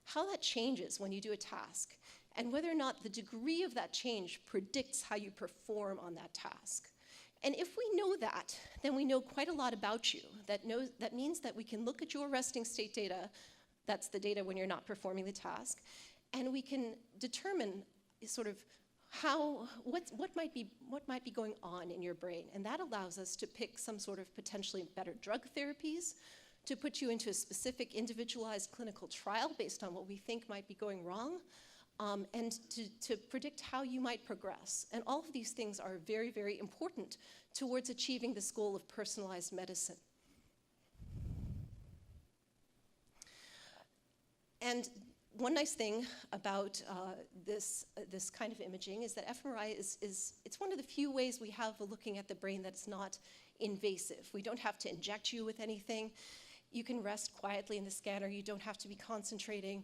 how that changes when you do a task, and whether or not the degree of that change predicts how you perform on that task. And if we know that, then we know quite a lot about you. That means that we can look at your resting state data, that's the data when you're not performing the task, and we can determine sort of what might be going on in your brain. And that allows us to pick some sort of potentially better drug therapies, to put you into a specific individualized clinical trial based on what we think might be going wrong, and to predict how you might progress. And all of these things are very, very important towards achieving this goal of personalized medicine. And one nice thing about this kind of imaging is that fMRI it's one of the few ways we have of looking at the brain that's not invasive. We don't have to inject you with anything. You can rest quietly in the scanner. You don't have to be concentrating.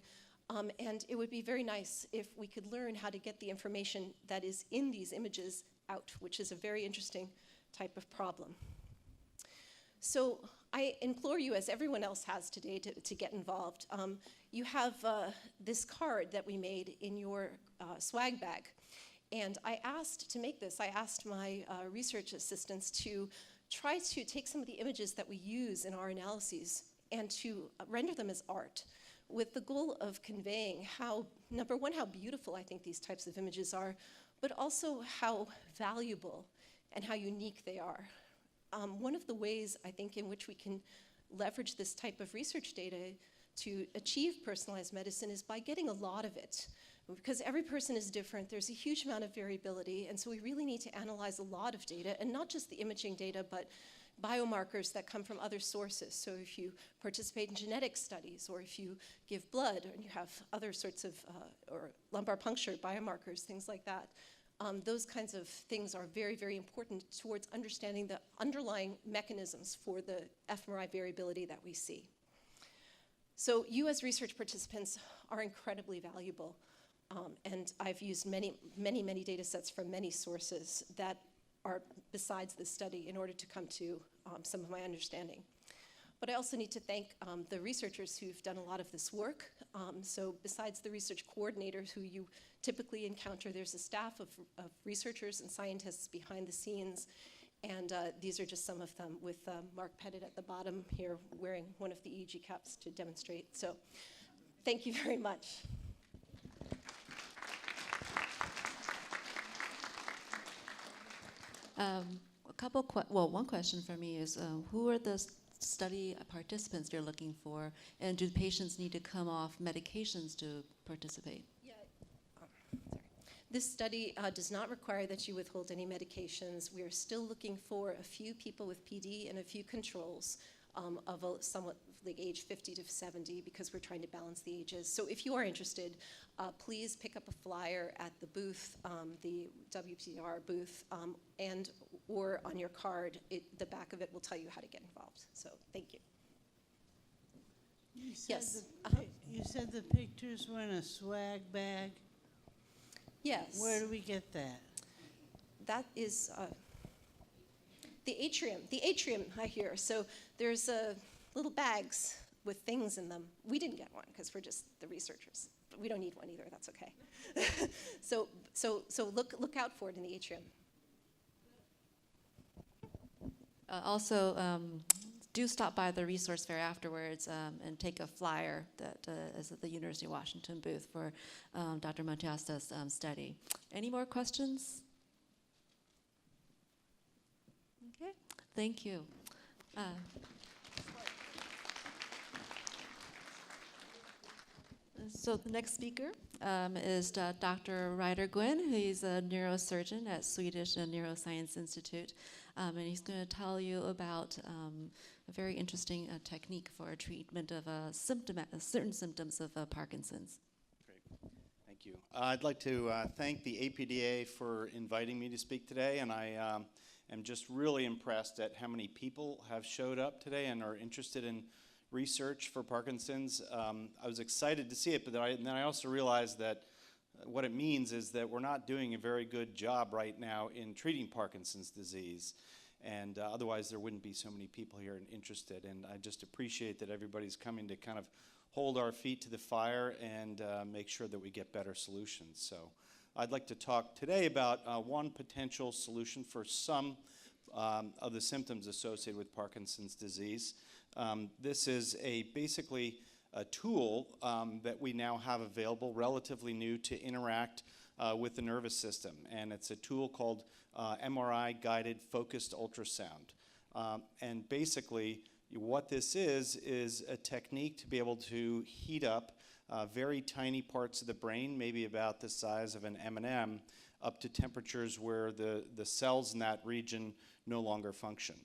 And it would be very nice if we could learn how to get the information that is in these images out, which is a very interesting type of problem. So I implore you, as everyone else has today, to get involved. You have this card that we made in your swag bag. And to make this, I asked my research assistants to try to take some of the images that we use in our analyses and to render them as art, with the goal of conveying number one, how beautiful I think these types of images are, but also how valuable and how unique they are. One of the ways, I think, in which we can leverage this type of research data to achieve personalized medicine is by getting a lot of it. Because every person is different, there's a huge amount of variability, and so we really need to analyze a lot of data, and not just the imaging data, but biomarkers that come from other sources. So if you participate in genetic studies, or if you give blood, and you have other sorts of, or lumbar puncture biomarkers, things like that, those kinds of things are very, very important towards understanding the underlying mechanisms for the fMRI variability that we see. So you as research participants are incredibly valuable. And I've used many, many, many data sets from many sources that are besides this study in order to come to some of my understanding. But I also need to thank the researchers who've done a lot of this work. So besides the research coordinators who you typically encounter, there's a staff of researchers and scientists behind the scenes. And these are just some of them, with Mark Pettit at the bottom here wearing one of the EEG caps to demonstrate. So thank you very much. One question for me is, who are the study participants you're looking for, and do patients need to come off medications to participate? Yeah, sorry. This study does not require that you withhold any medications. We are still looking for a few people with PD and a few controls of a somewhat like age 50 to 70, because we're trying to balance the ages. So if you are interested, please pick up a flyer at the booth, the WPR booth, and or on your card. The back of it will tell you how to get involved. So thank you. Yes. You said the pictures were in a swag bag? Yes. Where do we get that? That is the Atrium. The Atrium, I hear. So there's little bags with things in them. We didn't get one because we're just the researchers. But we don't need one either. That's okay. so look out for it in the Atrium. Also, do stop by the resource fair afterwards and take a flyer that is at the University of Washington booth for Dr. Montage's study. Any more questions? Okay, thank you. So the next speaker is Dr. Ryder Gwen, who is a neurosurgeon at Swedish Neuroscience Institute, and he's going to tell you about a very interesting technique for treatment of certain symptoms of Parkinson's. Great, thank you. I'd like to thank the APDA for inviting me to speak today, and I am just really impressed at how many people have showed up today and are interested in research for Parkinson's. I was excited to see it, but then I also realized that what it means is that we're not doing a very good job right now in treating Parkinson's disease, and otherwise there wouldn't be so many people here and interested, and I just appreciate that everybody's coming to kind of hold our feet to the fire and make sure that we get better solutions. So I'd like to talk today about one potential solution for some of the symptoms associated with Parkinson's disease. This is basically a tool that we now have available, relatively new, to interact with the nervous system. And it's a tool called MRI-guided focused ultrasound. And basically, what this is a technique to be able to heat up very tiny parts of the brain, maybe about the size of an M&M, up to temperatures where the cells in that region no longer function.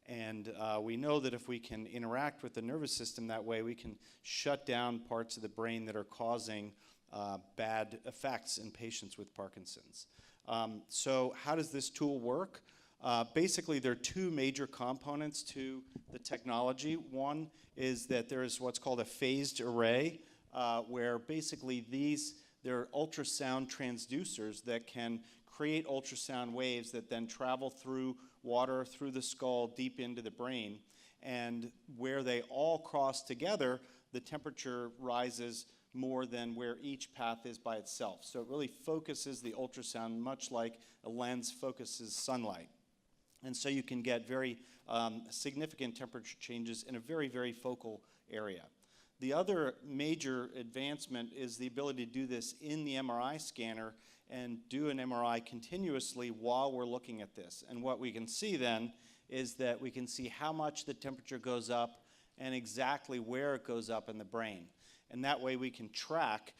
And we know that if we can interact with the nervous system that way, we can shut down parts of the brain that are causing bad effects in patients with Parkinson's. So how does this tool work? Basically, there are two major components to the technology. One is that there is what's called a phased array, where basically they're ultrasound transducers that can create ultrasound waves that then travel through water, through the skull, deep into the brain. And where they all cross together, the temperature rises more than where each path is by itself. So it really focuses the ultrasound much like a lens focuses sunlight. And so you can get very significant temperature changes in a very, very focal area. The other major advancement is the ability to do this in the MRI scanner and do an MRI continuously while we're looking at this. And what we can see then is that we can see how much the temperature goes up and exactly where it goes up in the brain. And that way we can track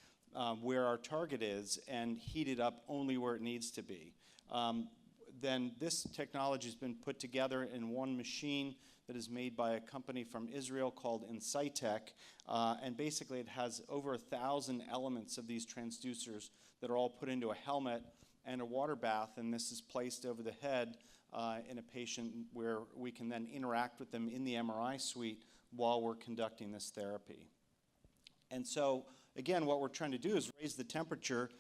where our target is and heat it up only where it needs to be. Then this technology has been put together in one machine that is made by a company from Israel called Insightec, and basically it has over 1,000 elements of these transducers that are all put into a helmet and a water bath, and this is placed over the head in a patient where we can then interact with them in the MRI suite while we're conducting this therapy. And so, again, what we're trying to do is raise the temperature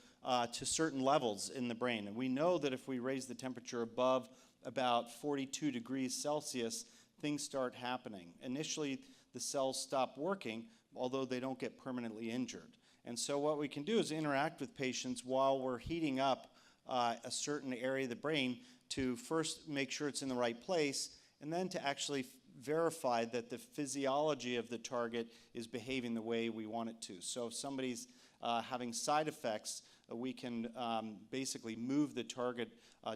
to certain levels in the brain. And we know that if we raise the temperature above about 42 degrees Celsius, things start happening. Initially, the cells stop working, although they don't get permanently injured. And so what we can do is interact with patients while we're heating up a certain area of the brain to first make sure it's in the right place, and then to actually verify that the physiology of the target is behaving the way we want it to. So if somebody's having side effects, we can basically move the target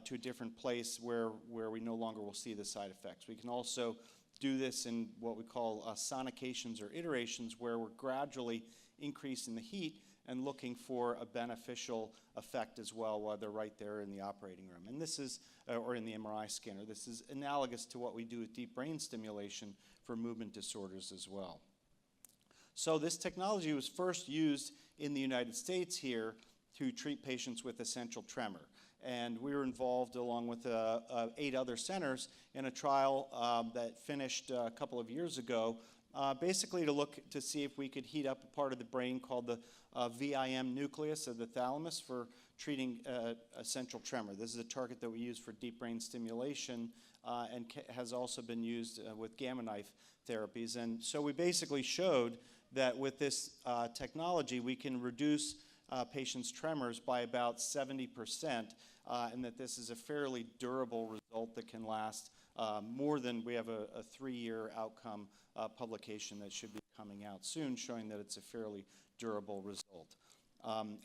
to a different place where we no longer will see the side effects. We can also do this in what we call sonications or iterations, where we're gradually increasing the heat and looking for a beneficial effect as well while they're right there in the operating room. And this is, or in the MRI scanner, this is analogous to what we do with deep brain stimulation for movement disorders as well. So this technology was first used in the United States here to treat patients with essential tremor. And we were involved, along with 8 other centers, in a trial that finished a couple of years ago, basically to look to see if we could heat up a part of the brain called the VIM nucleus of the thalamus for treating essential tremor. This is a target that we use for deep brain stimulation and has also been used with gamma knife therapies. And so we basically showed that with this technology, we can reduce patients' tremors by about 70%, and that this is a fairly durable result that can last more than, we have a 3-year outcome publication that should be coming out soon showing that it's a fairly durable result.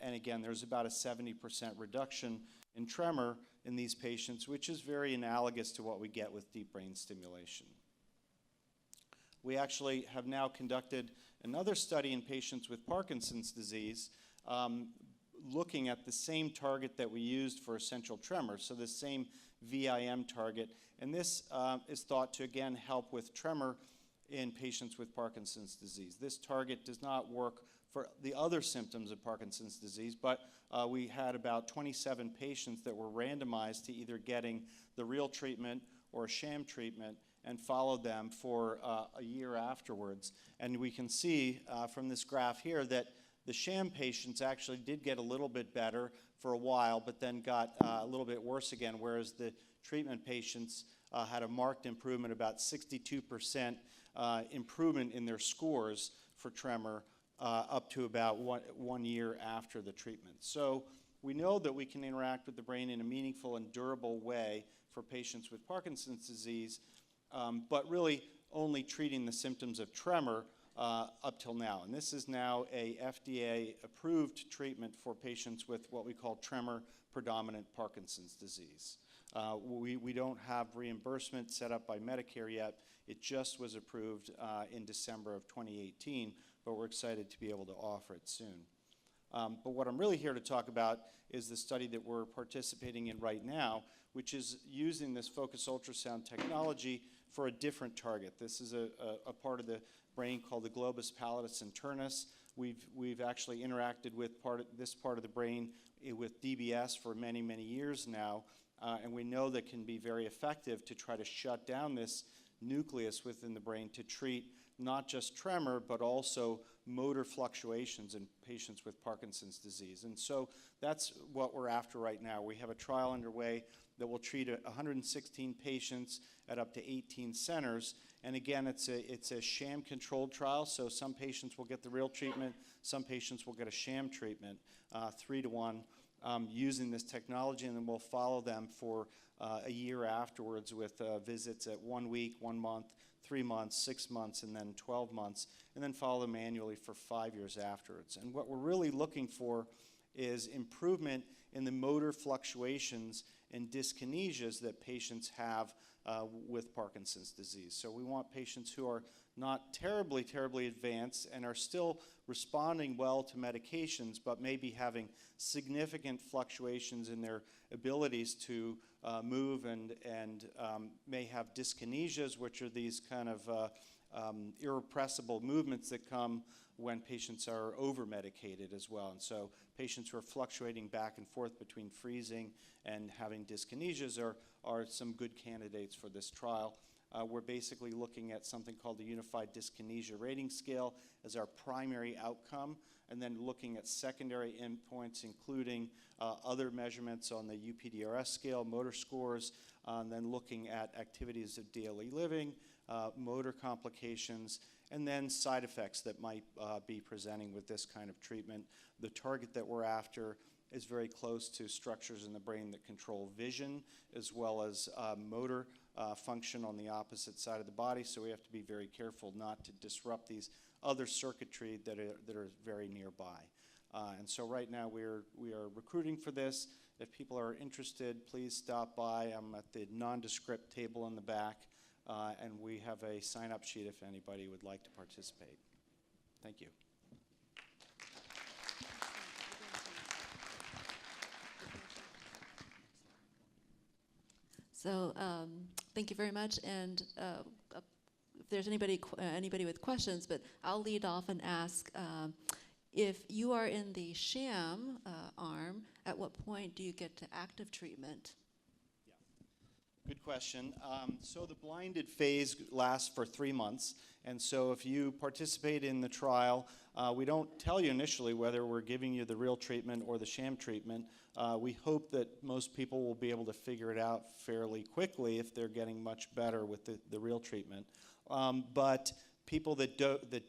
And again, there's about a 70% reduction in tremor in these patients, which is very analogous to what we get with deep brain stimulation. we actually have now conducted another study in patients with Parkinson's disease, looking at the same target that we used for essential tremor, so the same VIM target. And this is thought to, again, help with tremor in patients with Parkinson's disease. This target does not work for the other symptoms of Parkinson's disease, but we had about 27 patients that were randomized to either getting the real treatment or a sham treatment and followed them for a year afterwards. And we can see from this graph here that the sham patients actually did get a little bit better for a while, but then got a little bit worse again, whereas the treatment patients had a marked improvement, about 62% improvement in their scores for tremor up to about one year after the treatment. So we know that we can interact with the brain in a meaningful and durable way for patients with Parkinson's disease, but really only treating the symptoms of tremor up till now. And this is now a FDA-approved treatment for patients with what we call tremor-predominant Parkinson's disease. We don't have reimbursement set up by Medicare yet. It just was approved in December of 2018, but we're excited to be able to offer it soon. But what I'm really here to talk about is the study that we're participating in right now, which is using this focused ultrasound technology for a different target. This is a part of the brain called the globus pallidus internus. We've actually interacted with this part of the brain with DBS for many, many years now, and we know that can be very effective to try to shut down this nucleus within the brain to treat not just tremor, but also motor fluctuations in patients with Parkinson's disease. And so that's what we're after right now. We have a trial underway that will treat 116 patients at up to 18 centers. And again, it's a sham-controlled trial, so some patients will get the real treatment, some patients will get a sham treatment, 3-to-1, using this technology, and then we'll follow them for a year afterwards with visits at 1 week, 1 month, 3 months, 6 months, and then 12 months, and then follow them annually for 5 years afterwards. And what we're really looking for is improvement in the motor fluctuations and dyskinesias that patients have with Parkinson's disease. So we want patients who are not terribly, terribly advanced and are still responding well to medications, but maybe having significant fluctuations in their abilities to move and may have dyskinesias, which are these kind of irrepressible movements that come when patients are over-medicated as well. And so patients who are fluctuating back and forth between freezing and having dyskinesias are some good candidates for this trial. We're basically looking at something called the Unified Dyskinesia Rating Scale as our primary outcome, and then looking at secondary endpoints, including other measurements on the UPDRS scale, motor scores, and then looking at activities of daily living, motor complications, and then side effects that might be presenting with this kind of treatment. The target that we're after is very close to structures in the brain that control vision, as well as motor function on the opposite side of the body, so we have to be very careful not to disrupt these other circuitry that are very nearby. And so right now we are recruiting for this. If people are interested, please stop by. I'm at the nondescript table in the back, and we have a sign-up sheet if anybody would like to participate. Thank you. So thank you very much. And if there's anybody with questions, but I'll lead off and ask, if you are in the sham arm, at what point do you get to active treatment? Good question. So the blinded phase lasts for 3 months, and so if you participate in the trial, we don't tell you initially whether we're giving you the real treatment or the sham treatment. We hope that most people will be able to figure it out fairly quickly if they're getting much better with the real treatment. But people that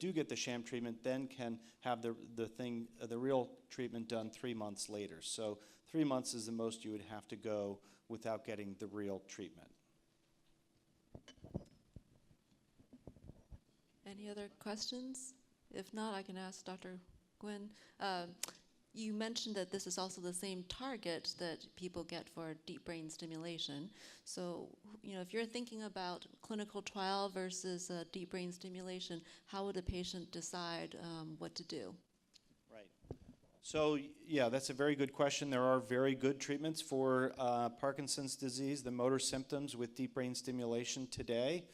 do get the sham treatment then can have the real treatment done 3 months later. So 3 months is the most you would have to go without getting the real treatment. Any other questions? If not, I can ask Dr. Gwen. You mentioned that this is also the same target that people get for deep brain stimulation. So, if you're thinking about clinical trial versus deep brain stimulation, how would a patient decide what to do? Right. So, yeah, that's a very good question. There are very good treatments for Parkinson's disease, the motor symptoms with deep brain stimulation today.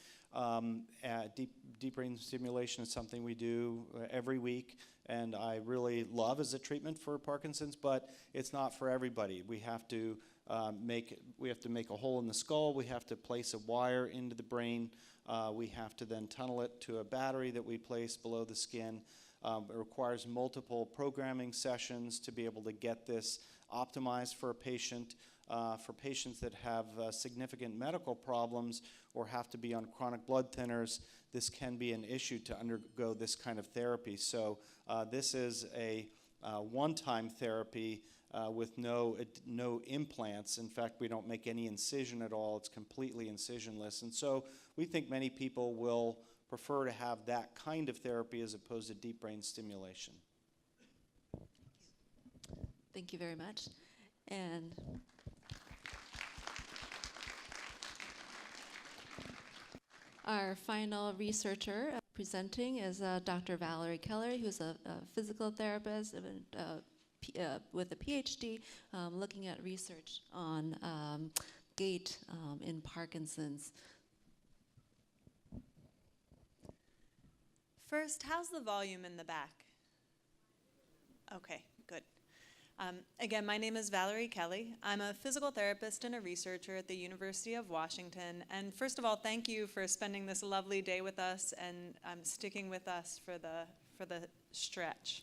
Deep brain stimulation is something we do every week, and I really love as a treatment for Parkinson's, but it's not for everybody. We have to make a hole in the skull. We have to place a wire into the brain. We have to then tunnel it to a battery that we place below the skin. It requires multiple programming sessions to be able to get this optimized for a patient. For patients that have significant medical problems or have to be on chronic blood thinners, this can be an issue to undergo this kind of therapy. So this is a one-time therapy with no implants. In fact, we don't make any incision at all. It's completely incisionless. And so we think many people will prefer to have that kind of therapy as opposed to deep brain stimulation. Thank you very much. And our final researcher presenting is Dr. Valerie Keller, who's a physical therapist with a PhD looking at research on gait in Parkinson's. First, how's the volume in the back? Okay, good. Again, my name is Valerie Kelly. I'm a physical therapist and a researcher at the University of Washington. And first of all, thank you for spending this lovely day with us and sticking with us for the stretch.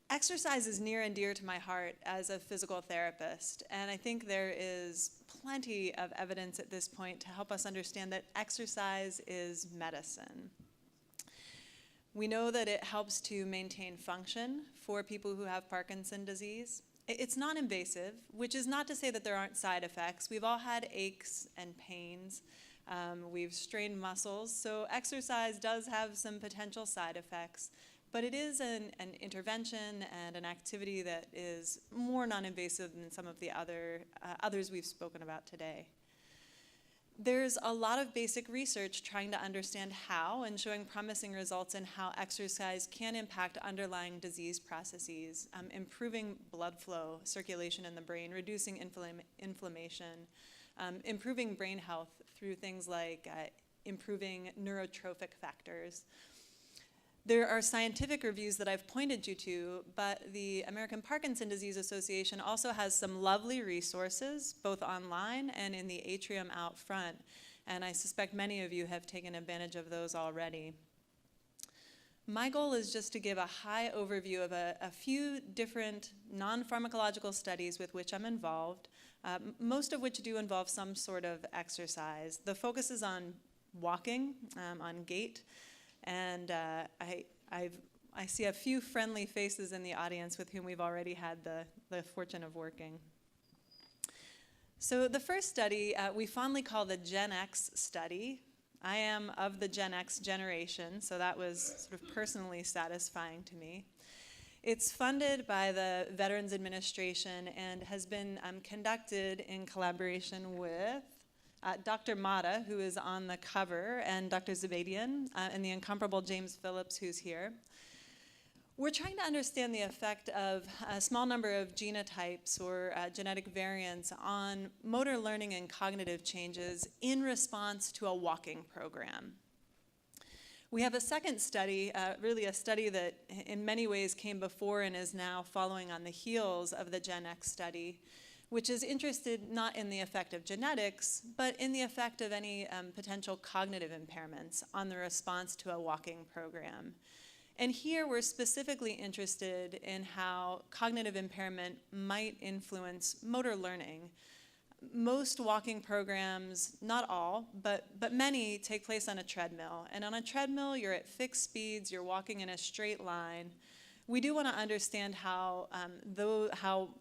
Exercise is near and dear to my heart as a physical therapist, and I think there is plenty of evidence at this point to help us understand that exercise is medicine. We know that it helps to maintain function for people who have Parkinson's disease. It's non-invasive, which is not to say that there aren't side effects. We've all had aches and pains. We've strained muscles, so exercise does have some potential side effects. But it is an intervention and an activity that is more non-invasive than some of the others we've spoken about today. There's a lot of basic research trying to understand how and showing promising results in how exercise can impact underlying disease processes, improving blood flow, circulation in the brain, reducing inflammation, improving brain health through things like improving neurotrophic factors. There are scientific reviews that I've pointed you to, but the American Parkinson's Disease Association also has some lovely resources, both online and in the Atrium out front, and I suspect many of you have taken advantage of those already. My goal is just to give a high overview of a few different non-pharmacological studies with which I'm involved, most of which do involve some sort of exercise. The focus is on walking, on gait, and I see a few friendly faces in the audience with whom we've already had the fortune of working. So the first study we fondly call the Gen X study. I am of the Gen X generation, so that was sort of personally satisfying to me. It's funded by the Veterans Administration and has been conducted in collaboration with Dr. Mata, who is on the cover, and Dr. Zabadian, and the incomparable James Phillips, who's here. We're trying to understand the effect of a small number of genotypes or genetic variants on motor learning and cognitive changes in response to a walking program. We have a second study, really a study that in many ways came before and is now following on the heels of the Gen X study, which is interested not in the effect of genetics, but in the effect of any potential cognitive impairments on the response to a walking program. And here we're specifically interested in how cognitive impairment might influence motor learning. Most walking programs, not all, but many take place on a treadmill. And on a treadmill, you're at fixed speeds, you're walking in a straight line. We do want to understand how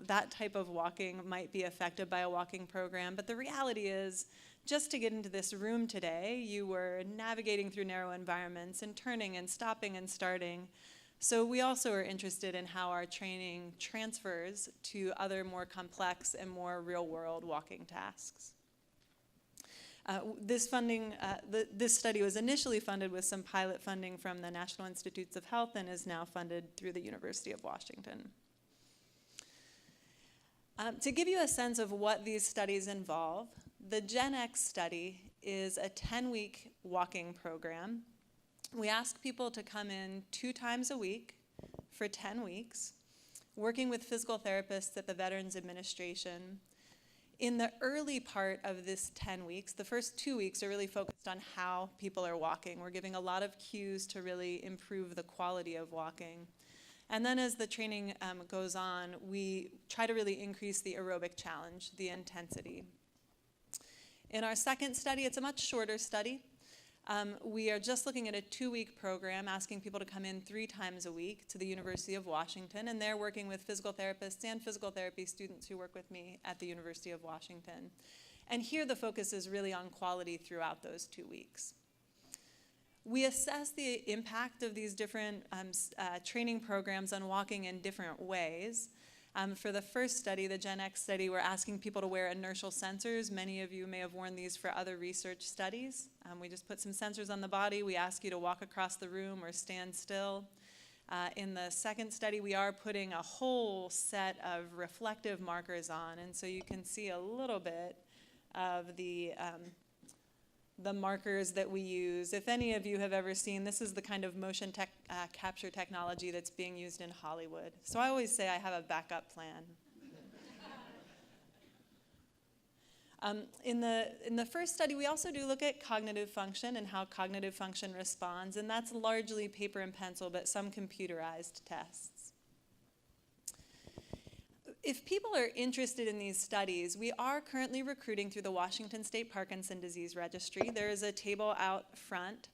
that type of walking might be affected by a walking program, but the reality is, just to get into this room today, you were navigating through narrow environments and turning and stopping and starting. So we also are interested in how our training transfers to other more complex and more real-world walking tasks. This study was initially funded with some pilot funding from the National Institutes of Health and is now funded through the University of Washington. To give you a sense of what these studies involve, the Gen X study is a 10-week walking program. We ask people to come in 2 times a week for 10 weeks, working with physical therapists at the Veterans Administration. In the early part of this 10 weeks, the first 2 weeks are really focused on how people are walking. We're giving a lot of cues to really improve the quality of walking. And then as the training goes on, we try to really increase the aerobic challenge, the intensity. In our second study, it's a much shorter study. We are just looking at a 2-week program, asking people to come in 3 times a week to the University of Washington, and they're working with physical therapists and physical therapy students who work with me at the University of Washington. And here the focus is really on quality throughout those 2 weeks. We assess the impact of these different training programs on walking in different ways. For the first study, the Gen X study, we're asking people to wear inertial sensors. Many of you may have worn these for other research studies. We just put some sensors on the body. We ask you to walk across the room or stand still. In the second study, we are putting a whole set of reflective markers on, and so you can see a little bit of the markers that we use. If any of you have ever seen, this is the kind of motion capture technology that's being used in Hollywood. So I always say I have a backup plan. In the first study, we also do look at cognitive function and how cognitive function responds, and that's largely paper and pencil, but some computerized tests. If people are interested in these studies, we are currently recruiting through the Washington State Parkinson's Disease Registry. There is a table out front.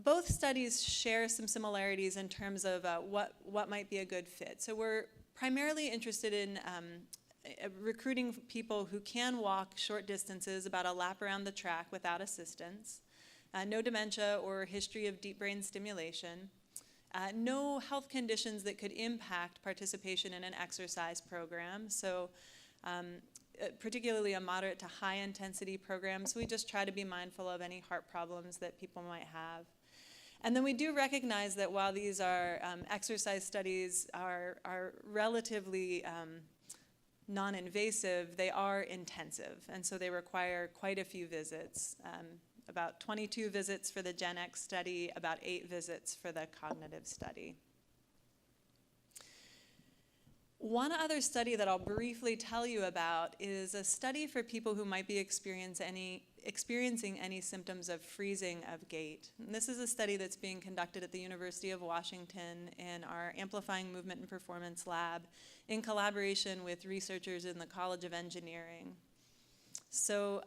Both studies share some similarities in terms of what might be a good fit. So we're primarily interested in recruiting people who can walk short distances, about a lap around the track without assistance, no dementia or history of deep brain stimulation, no health conditions that could impact participation in an exercise program, so particularly a moderate to high intensity program, so we just try to be mindful of any heart problems that people might have. And then we do recognize that while these are exercise studies are relatively non-invasive, they are intensive, and so they require quite a few visits. About 22 visits for the Gen X study, about 8 visits for the cognitive study. One other study that I'll briefly tell you about is a study for people who might be experiencing any symptoms of freezing of gait. And this is a study that's being conducted at the University of Washington in our Amplifying Movement and Performance Lab in collaboration with researchers in the College of Engineering. So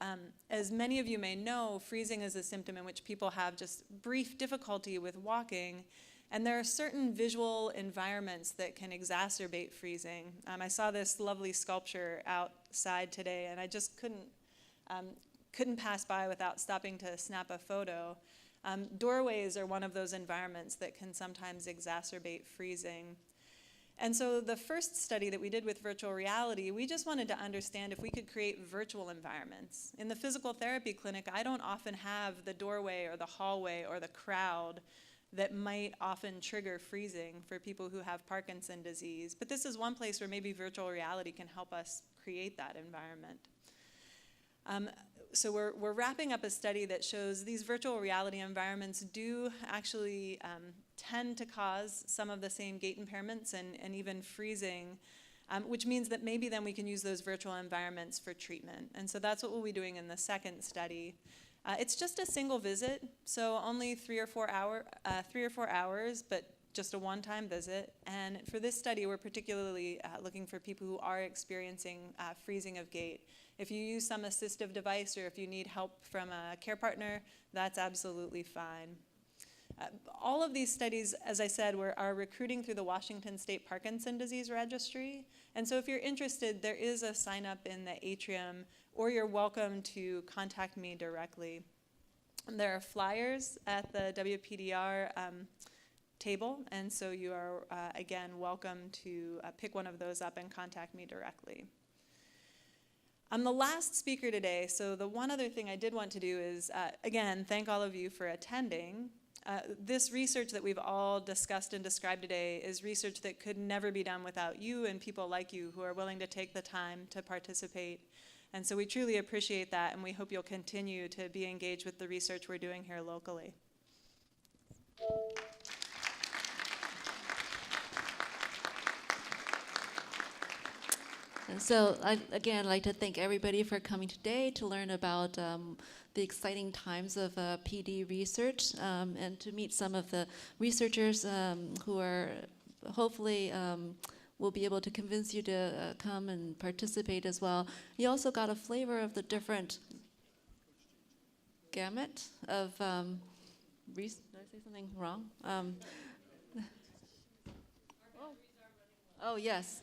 as many of you may know, freezing is a symptom in which people have just brief difficulty with walking, and there are certain visual environments that can exacerbate freezing. I saw this lovely sculpture outside today, and I just couldn't pass by without stopping to snap a photo. Doorways are one of those environments that can sometimes exacerbate freezing. And so the first study that we did with virtual reality, we just wanted to understand if we could create virtual environments. In the physical therapy clinic, I don't often have the doorway or the hallway or the crowd that might often trigger freezing for people who have Parkinson's disease. But this is one place where maybe virtual reality can help us create that environment. So we're wrapping up a study that shows these virtual reality environments do actually tend to cause some of the same gait impairments and even freezing, which means that maybe then we can use those virtual environments for treatment. And so that's what we'll be doing in the second study. It's just a single visit, so only 3 or 4 hours, but just a one-time visit. And for this study, we're particularly looking for people who are experiencing freezing of gait. If you use some assistive device or if you need help from a care partner, that's absolutely fine. All of these studies, as I said, are recruiting through the Washington State Parkinson's Disease Registry. And so if you're interested, there is a sign up in the Atrium, or you're welcome to contact me directly. There are flyers at the WPDR table, and so you are, again, welcome to pick one of those up and contact me directly. I'm the last speaker today, so the one other thing I did want to do is, again, thank all of you for attending. This research that we've all discussed and described today is research that could never be done without you and people like you who are willing to take the time to participate. And so we truly appreciate that, and we hope you'll continue to be engaged with the research we're doing here locally. And so, again, I'd like to thank everybody for coming today to learn about the exciting times of PD research and to meet some of the researchers who are hopefully will be able to convince you to come and participate as well. You also got a flavor of the different gamut of did I say something wrong? Oh, yes.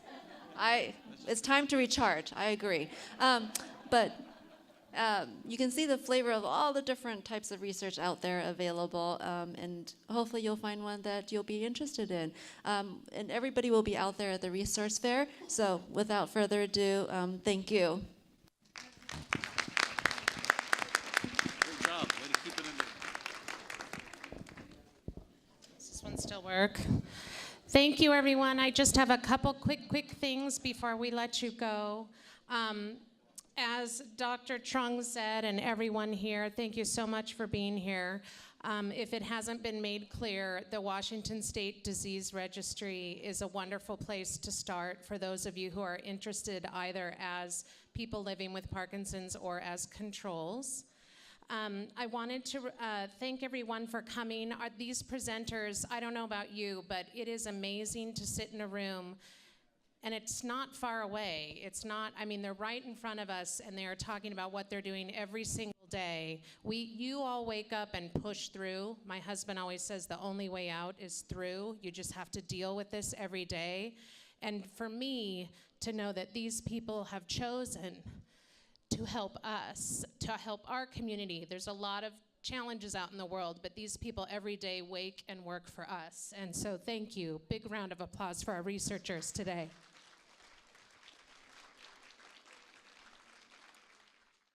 It's time to recharge. I agree. But you can see the flavor of all the different types of research out there available, and hopefully you'll find one that you'll be interested in. And everybody will be out there at the resource fair. So without further ado, thank you. Great job. Way to keep it in there. Does this one still work? Thank you, everyone. I just have a couple quick things before we let you go. As Dr. Chong said, and everyone here, thank you so much for being here. If it hasn't been made clear, the Washington State Disease Registry is a wonderful place to start for those of you who are interested either as people living with Parkinson's or as controls. I wanted to thank everyone for coming. These presenters, I don't know about you, but it is amazing to sit in a room, and it's not far away. It's not, I mean, they're right in front of us, and they are talking about what they're doing every single day. You all wake up and push through. My husband always says the only way out is through. You just have to deal with this every day. And for me, to know that these people have chosen to help us, to help our community. There's a lot of challenges out in the world, but these people every day wake and work for us. And so thank you. Big round of applause for our researchers today.